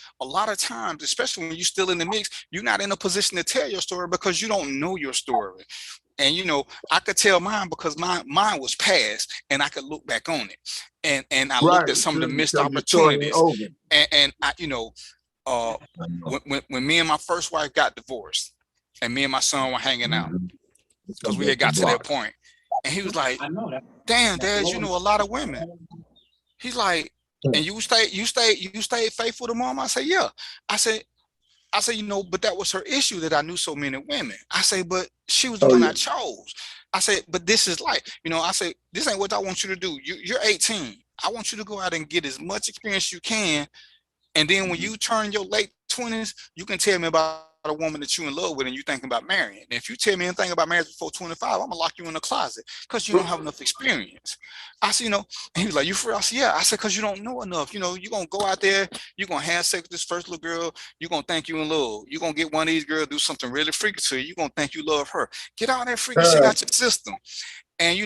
especially when you're still in the mix, you're not in a position to tell your story because you don't know your story. And I could tell mine because mine was past, and I could look back on it, and I looked at some of the missed opportunities. And I, when me and my first wife got divorced, and me and my son were hanging out because we had got to that point. And he was like, damn, Dad, you know a lot of women. He's like, and you stayed faithful to Mom? I said, yeah. I said, but that was her issue, that I knew so many women. I say, but she was the one I chose. I said, but this is life. I say, this ain't what I want you to do. You're 18. I want you to go out and get as much experience as you can. And then when you turn your late 20s, you can tell me about a woman that you're in love with and you thinking about marrying. And if you tell me anything about marriage before 25, I'm gonna lock you in the closet because you don't have enough experience. I said, and he was like, you for real? I said, yeah. I said, because you don't know enough. You're gonna go out there, you're gonna have sex with this first little girl, you're gonna think you in love. You're gonna get one of these girls, do something really freaky to you, you're gonna think you love her. Get all that freaky shit out your system. And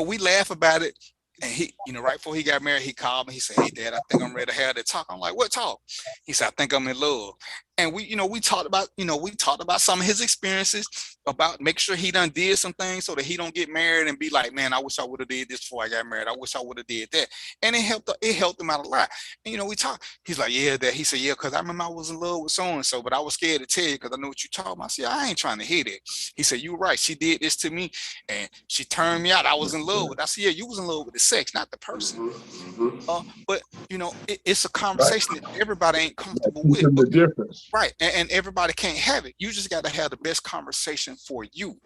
we laugh about it. And he, right before he got married, he called me. He said, "Hey, Dad, I think I'm ready to have that talk." I'm like, "What talk?" He said, "I think I'm in love." And we talked about some of his experiences, about make sure he done did some things so that he don't get married and be like, "Man, I wish I would have did this before I got married. I wish I would have did that." And it helped him out a lot. And we talked. He's like, "Yeah, Dad." He said, "Yeah, because I remember I was in love with so and so, but I was scared to tell you because I know what you talking about." I said, "I ain't trying to hear that." He said, "You're right. She did this to me, and she turned me out. I was in love with." I said, "Yeah, you was in love with the sex, not the person." But it's a conversation that everybody ain't comfortable with. The difference, right? And everybody can't have it. You just got to have the best conversation for you.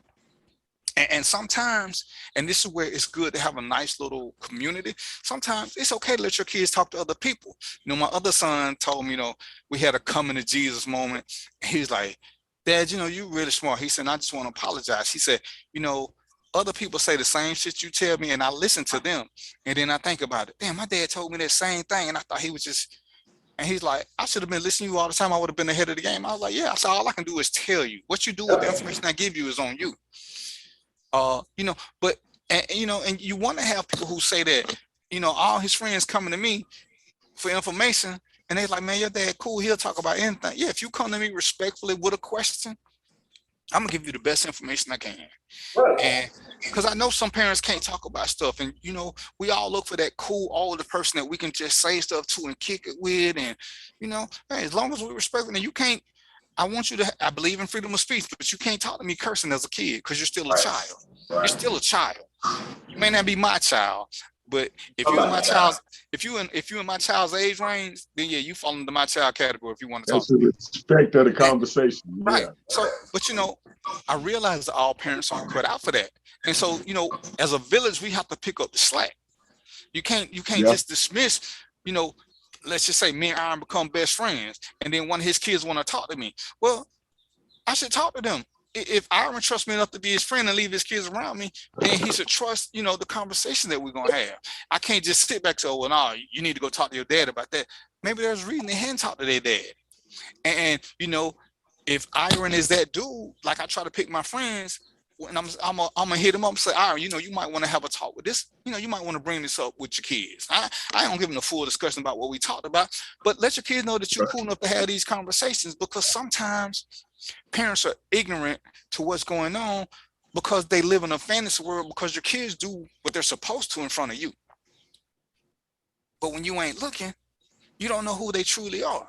And sometimes, and this is where it's good to have a nice little community. Sometimes it's okay to let your kids talk to other people. My other son told me, we had a coming to Jesus moment. He's like, "Dad, you really smart." He said, "I just want to apologize." He said, "Other people say the same shit you tell me, and I listen to them. And then I think about it. Damn, my dad told me that same thing, and I thought he was just," and he's like, "I should have been listening to you all the time. I would have been ahead of the game." I was like, "Yeah." I said, "All I can do is tell you. What you do with the information I give you is on you." But and you want to have people who say that, all his friends coming to me for information, and they're like, "Man, your dad cool. He'll talk about anything." Yeah, if you come to me respectfully with a question, I'm gonna give you the best information I can. And because I know some parents can't talk about stuff, and we all look for that cool older person that we can just say stuff to and kick it with, and hey, as long as we respect it, and you can't. I believe in freedom of speech, but you can't talk to me cursing as a kid because you're still a child. You're still a child. You may not be my child, but if you're in my child's, if you in my child's age range, then yeah, you fall into my child category if you want to talk. That's the respect of the conversation. Right. Yeah. So, but I realize that all parents aren't cut out for that. And so, as a village, we have to pick up the slack. You can't just dismiss, let's just say me and Aaron become best friends, and then one of his kids want to talk to me. Well, I should talk to them. If Aaron trusts me enough to be his friend and leave his kids around me, then he should trust, the conversation that we're gonna have. I can't just sit back and say, "Oh, well, no, you need to go talk to your dad about that." Maybe there's a reason they hadn't talked to their dad. And if Aaron is that dude, like I try to pick my friends, and I'm gonna hit him up and say, "Aaron, you might want to have a talk with this. You might want to bring this up with your kids." I don't give them a full discussion about what we talked about, but let your kids know that you're cool enough to have these conversations, because sometimes parents are ignorant to what's going on because they live in a fantasy world, because your kids do what they're supposed to in front of you. But when you ain't looking, you don't know who they truly are.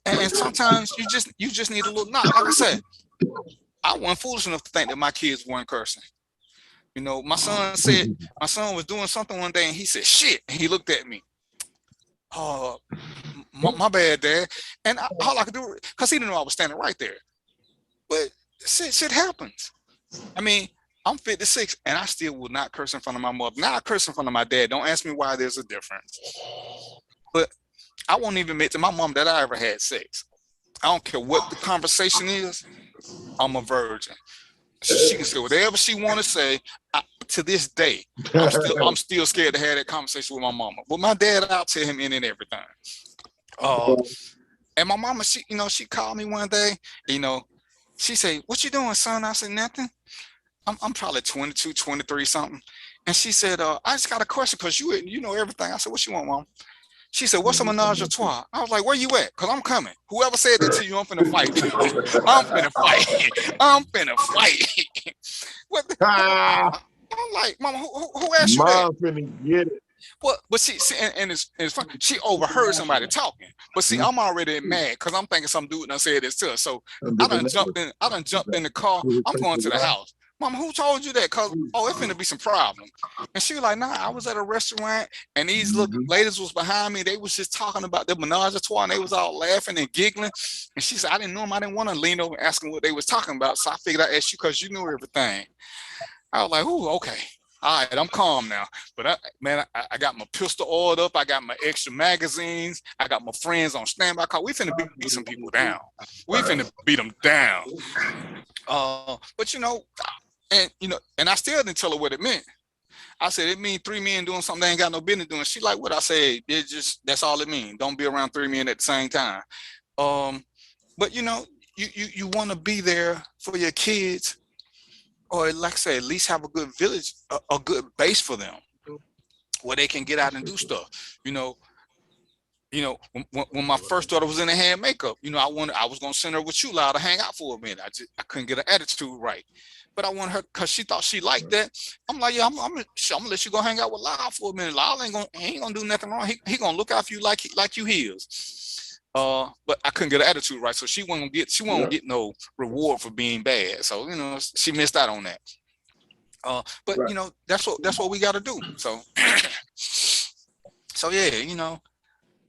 And sometimes you just need a little knock. Like I said, I wasn't foolish enough to think that my kids weren't cursing. My son said, my son was doing something one day and he said, "Shit." And he looked at me. "Oh, my bad, Dad." And all I could do, because he didn't know I was standing right there. But shit happens. I mean, I'm 56 and I still would not curse in front of my mother. Now I curse in front of my dad. Don't ask me why there's a difference. But I won't even admit to my mom that I ever had sex. I don't care what the conversation is. I'm a virgin. She can say whatever she want to say. To this day, I'm still scared to have that conversation with my mama. But my dad, I'll tell him in and everything. And my mama, she called me one day. She said, "What you doing, son?" I said, "Nothing. I'm probably 22, 23 something." And she said, "I just got a question because you know everything." I said, "What you want, Mom?" She said, "What's a menage a trois?" I was like, "Where you at? Because I'm coming. Whoever said that to you, I'm finna fight." I'm finna fight. I'm finna fight. What I'm like, "Mama, who asked you that?" Mom finna get it. Well, but see, and it's funny. She overheard somebody talking. But see, I'm already mad because I'm thinking some dude done said this to her. So I done jumped in the car. I'm going to the house. "Mama, who told you that? Cause it's finna be some problem." And she was like, "Nah, I was at a restaurant and these little ladies was behind me. They was just talking about the menage a trois and they was all laughing and giggling." And she said, "I didn't know them. I didn't want to lean over and ask them what they was talking about. So I figured I asked you because you knew everything." I was like, "Ooh, okay. All right, I'm calm now." But I got my pistol oiled up. I got my extra magazines. I got my friends on standby call. We finna beat some people down. We finna beat them down. But and I still didn't tell her what it meant. I said, "It means three men doing something they ain't got no business doing." She like, "What?" I said, "That's all it means. Don't be around three men at the same time." But you want to be there for your kids, or like I say, at least have a good village, a good base for them. where they can get out and do stuff. When my first daughter was in the hair and makeup, I was gonna send her with you, Lyle, to hang out for a minute. I couldn't get her attitude right, but I want her because she thought she liked that. I'm like, yeah, I'm gonna let you go hang out with Lyle for a minute. Lyle ain't gonna do nothing wrong. He gonna look after you like you his. But I couldn't get her attitude right, so she won't get no reward for being bad. So she missed out on that. But Right. that's what we got to do. So so yeah,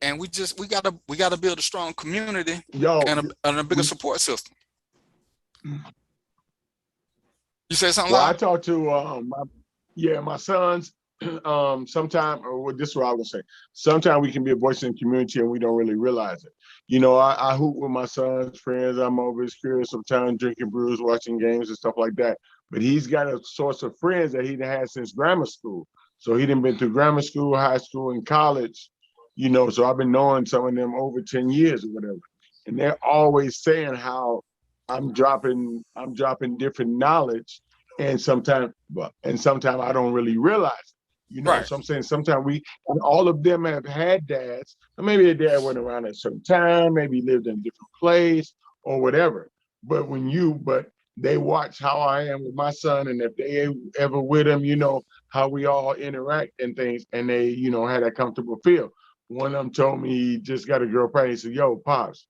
and we gotta build a strong community Yo, and a bigger support system. You said something, well, I Lyle? talked to my sons. Sometime, or this is what I was saying. Sometimes we can be a voice in the community and we don't really realize it. I hoop with my son's friends. I'm over his crib sometimes, drinking brews, watching games and stuff like that. But he's got a source of friends that he had since grammar school. So he done been through grammar school, high school, and college. So I've been knowing some of them over 10 years or whatever. And they're always saying how I'm dropping different knowledge, and sometimes I don't really realize it. Right. So I'm saying sometimes and all of them have had dads, or maybe their dad went around at a certain time, maybe lived in a different place or whatever. But they watch how I am with my son, and if they ever with him, how we all interact and things, and they, had that comfortable feel. One of them told me he just got a girl pregnant. He said, "Yo, Pops."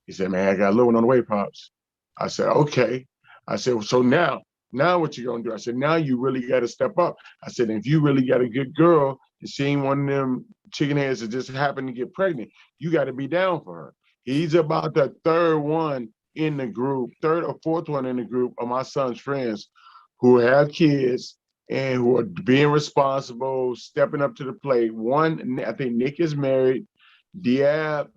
He said, "Man, I got a little one on the way, Pops." I said, "Okay." I said, "So now what you gonna do?" I said, "Now you really got to step up." I said, "If you really got a good girl and she ain't one of them chicken heads that just happened to get pregnant, you got to be down for her." He's about the third one in the group, third or fourth one in the group of my son's friends who have kids and who are being responsible, stepping up to the plate. One, I think Nick is married. Diab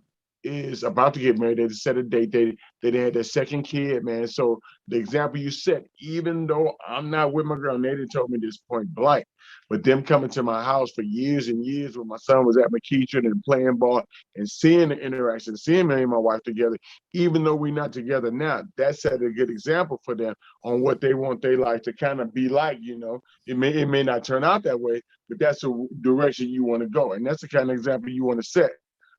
is about to get married. They set a date. They had their second kid, man. So the example you set, even though I'm not with my girl, and they didn't told me this point blank, but them coming to my house for years and years when my son was at McKeitron and playing ball and seeing the interaction, seeing me and my wife together, even though we're not together now, that set a good example for them on what they want their life to kind of be like. It may not turn out that way, but that's the direction you want to go. And that's the kind of example you want to set.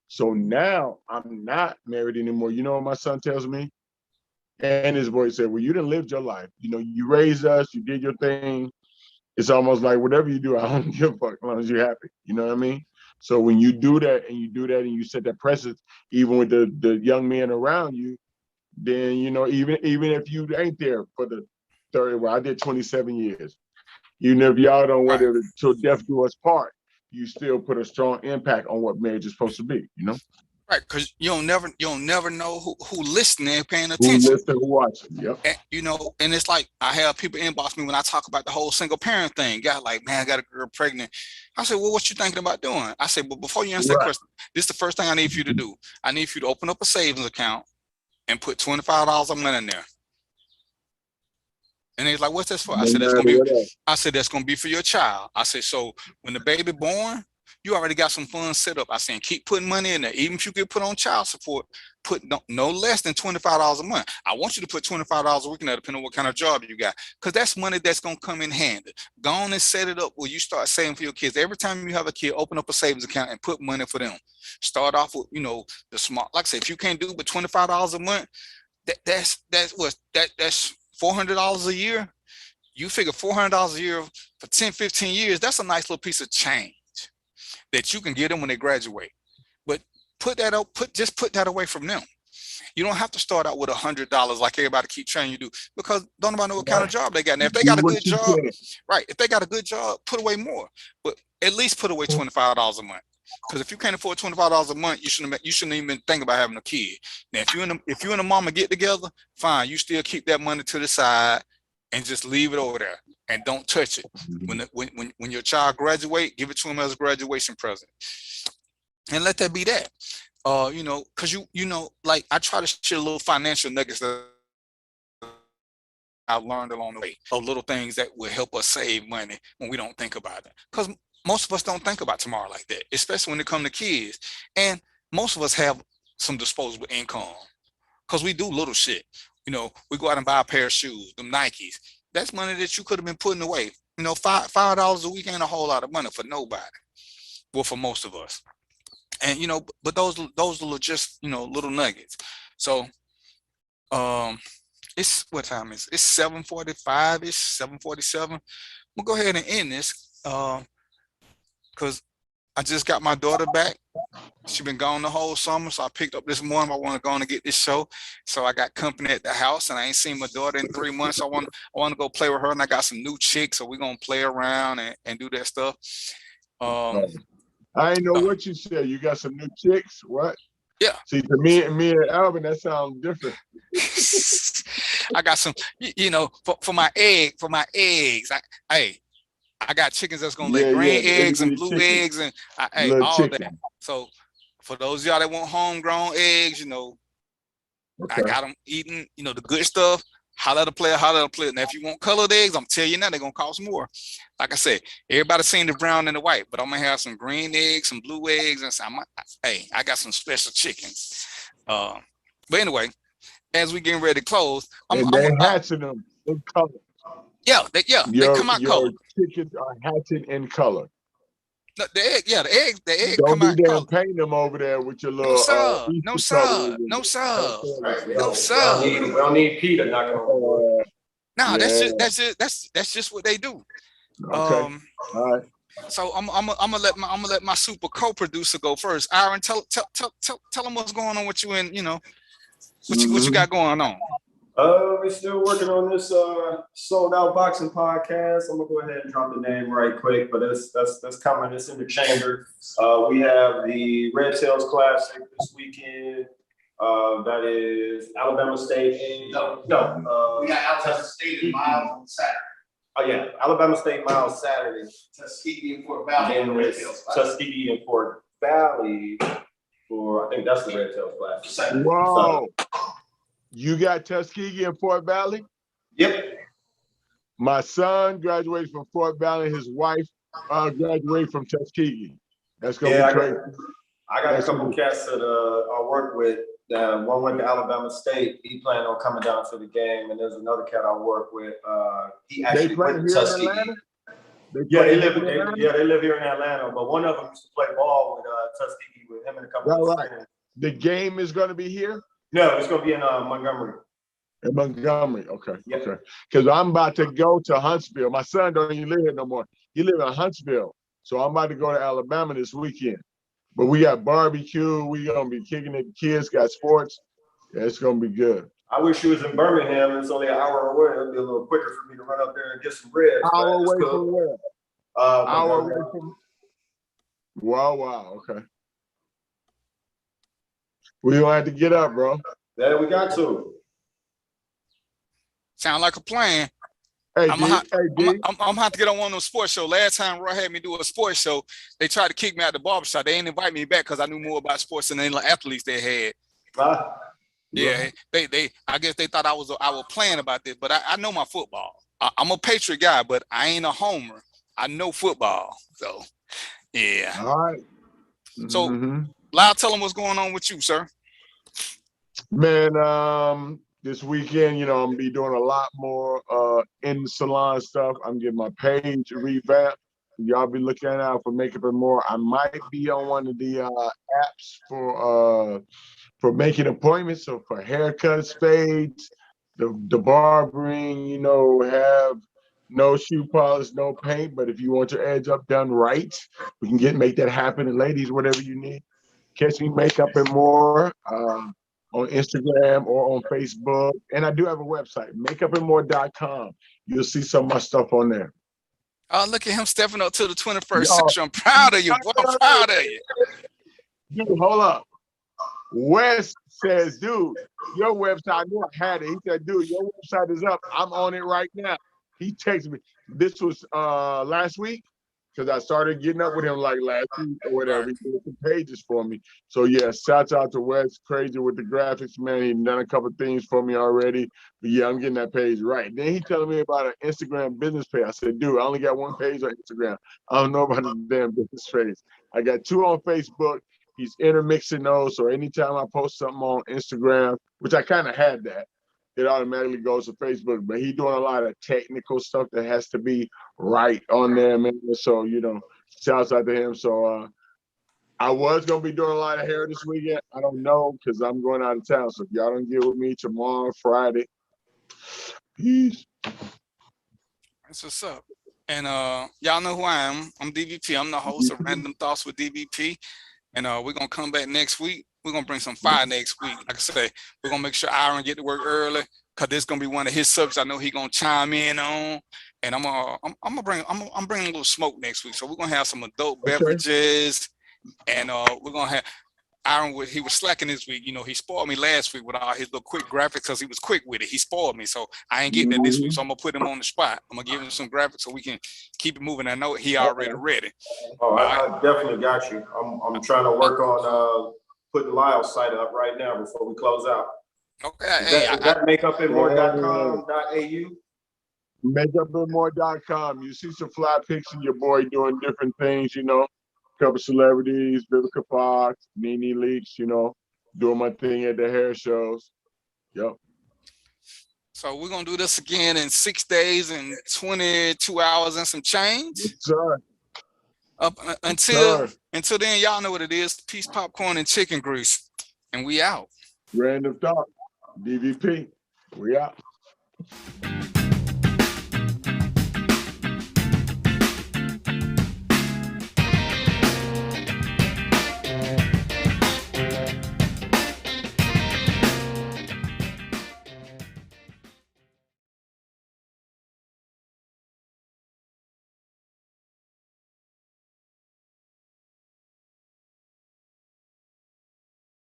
So now I'm not married anymore. You know what my son tells me? And his boy said, "Well, you didn't live your life. You raised us, you did your thing. It's almost like whatever you do, I don't give a fuck as long as you're happy." You know what I mean? So when you do that and you set that precedent, even with the young men around you, then even if you ain't there for the 30, well, I did 27 years. Even if y'all don't Right. whether till death do us part, you still put a strong impact on what marriage is supposed to be. Right. Because you'll never know who listening, paying Who attention. listen, who watch. Yep. And it's like I have people inbox me when I talk about the whole single parent thing. Got like, man, I got a girl pregnant. I said, well, what you thinking about doing? I said, but before you answer that Right. question, this is the first thing I need for you to do. I need for you to open up a savings account and put $25 a month in there. And he's like, what's this for? No matter what else. I said, that's gonna be for your child. I said, so when the baby born, you already got some funds set up. I said, keep putting money in there. Even if you get put on child support, put no less than $25 a month. I want you to put $25 a week in there, depending on what kind of job you got. Because that's money that's gonna come in handy. Go on and set it up where you start saving for your kids. Every time you have a kid, open up a savings account and put money for them. Start off with, the smart, like I said, if you can't do but $25 a month, that's $400 a year. You figure $400 a year for 10, 15 years, that's a nice little piece of change that you can get them when they graduate. But put that away from them. You don't have to start out with $100 like everybody keep trying you to do, because don't nobody know what kind of job they got. Now, if they got a good job, right, if they got a good job, put away more, but at least put away $25 a month. Because if you can't afford $25 a month, you shouldn't even think about having a kid. Now, if you and a mama get together, fine, you still keep that money to the side and just leave it over there and don't touch it. When your child graduate, give it to him as a graduation present, and let that be that. Because like I try to share little financial nuggets that I learned along the way, of little things that will help us save money when we don't think about it. Because most of us don't think about tomorrow like that, especially when it comes to kids. And most of us have some disposable income because we do little shit. We go out and buy a pair of shoes, them Nikes. That's money that you could have been putting away. $5 a week ain't a whole lot of money for nobody. Well, for most of us. And but those are just little nuggets. So it's what time is it? It's 7:45 ish, 7:47. We'll go ahead and end this because I just got my daughter back. She's been gone the whole summer, so I picked up this morning. I want to go on and get this show. So I got company at the house, and I ain't seen my daughter in 3 months. I want to go play with her, and I got some new chicks, so we're gonna play around and do that stuff. I ain't know what you said. You got some new chicks? What? Yeah. See, to me and Alvin, that sounds different. I got some, for my eggs. I got chickens that's gonna lay green eggs and blue eggs and all chicken. That. So for those of y'all that want homegrown eggs, I got them eating, the good stuff. Holla at a player. Now, if you want colored eggs, I'm telling you now, they're gonna cost more. Like I said, everybody seen the brown and the white, but I'm gonna have some green eggs, some blue eggs, and I got some special chickens. But anyway, as we getting ready to close, they're hatching them in color. Yeah, they come out color. Chickens are hatching in color. The eggs Don't come out color. Paint them over there with your little. No, sir. We don't need Peter knocking on. No, that's just what they do. Okay. All right. So I'm gonna let my super co-producer go first. Aaron, tell them what's going on with you and what you got going on. We're still working on this sold out boxing podcast. I'm gonna go ahead and drop the name right quick, but that's coming. It's in the chamber. We have the Red Tails Classic this weekend. That is Alabama State. We got Alabama State and Miles on Saturday. Oh yeah, Alabama State Miles Saturday. Tuskegee and Fort Valley. And Tuskegee and Fort Valley for I think that's the Red Tails Classic. Whoa. You got Tuskegee and Fort Valley? Yep. My son graduated from Fort Valley. His wife graduated from Tuskegee. That's gonna be crazy. I got a couple cats that I work with. One went to Alabama State. He planned on coming down to the game, and there's another cat I work with. He actually went to Tuskegee. They live here in Atlanta. But one of them used to play ball with Tuskegee with him and a couple of friends. The game is going to be here? No, it's going to be in Montgomery. In Montgomery, okay. Yep. Okay. Because I'm about to go to Huntsville. My son don't even live here no more. He live in Huntsville. So I'm about to go to Alabama this weekend. But we got barbecue. We going to be kicking it. Kids got sports. Yeah, it's going to be good. I wish he was in Birmingham. It's only an hour away. It'll be a little quicker for me to run up there and get some ribs. Hour away from where? Hour away from. Wow. Okay. We don't have to get up, bro. Yeah, we got to. Sound like a plan. Hey, I'm gonna have to get on one of those sports shows. Last time Roy had me do a sports show, they tried to kick me out the barbershop. They didn't invite me back because I knew more about sports than any athletes they had. Yeah, I guess they thought I was playing about this, but I know my football. I'm a Patriot guy, but I ain't a homer. I know football. So yeah. All right. So Lyle, tell them what's going on with you, sir. Man, this weekend, I'm gonna be doing a lot more in salon stuff. I'm getting my page revamped. Y'all be looking out for Makeup and More. I might be on one of the apps for making appointments. So for haircuts, fades, the barbering, have no shoe polish, no paint. But if you want your edge up done right, we can make that happen. And ladies, whatever you need, catch me Makeup and More on Instagram or on Facebook. And I do have a website, makeupandmore.com. You'll see some of my stuff on there. Oh, look at him stepping up to the 21st century. I'm proud of you, boy. I'm proud of you. Dude, hold up. Wes says, dude, your website, I knew I had it. He said, dude, your website is up. I'm on it right now. He texted me. This was last week, because I started getting up with him like last week or whatever. He did some pages for me. So yeah, shouts out to Wes, crazy with the graphics, man. He done a couple of things for me already. But yeah, I'm getting that page right. Then he telling me about an Instagram business page. I said, dude, I only got one page on Instagram. I don't know about the damn business page. I got 2 on Facebook. He's intermixing those. So anytime I post something on Instagram, which I kind of had that, it automatically goes to Facebook. But he's doing a lot of technical stuff that has to be right on there, man. So, shouts out to him. So I was gonna be doing a lot of hair this weekend. I don't know because I'm going out of town. So if y'all don't get with me tomorrow, Friday, peace. That's what's up. And y'all know who I am. I'm DVP. I'm the host of Random Thoughts with DVP. And we're gonna come back next week. We're gonna bring some fire next week. Like I say, we're gonna make sure Aaron get to work early because this is gonna be one of his subjects. I know he's gonna chime in on. And I'm bringing a little smoke next week. So we're gonna have some adult beverages, and we're gonna have Aaron. He was slacking this week. You know, he spoiled me last week with all his little quick graphics because he was quick with it. He spoiled me, so I ain't getting it this week. So I'm gonna put him on the spot. I'm gonna give him some graphics so we can keep it moving. I know he already ready. Oh, I definitely got you. I'm trying to work on putting Lyle's site up right now before we close out. Okay. Is that makeupandmore.com.au? Makeupandmore.com. You see some fly pics of your boy doing different things, you know. Couple celebrities, Vivica Fox, Nene Leakes, you know, doing my thing at the hair shows. Yep. So we're gonna do this again in 6 days and 22 hours and some change. Yes, sir. Until then, y'all know what it is. Peace, popcorn, and chicken grease. And we out. Random Thought, DVP. We out.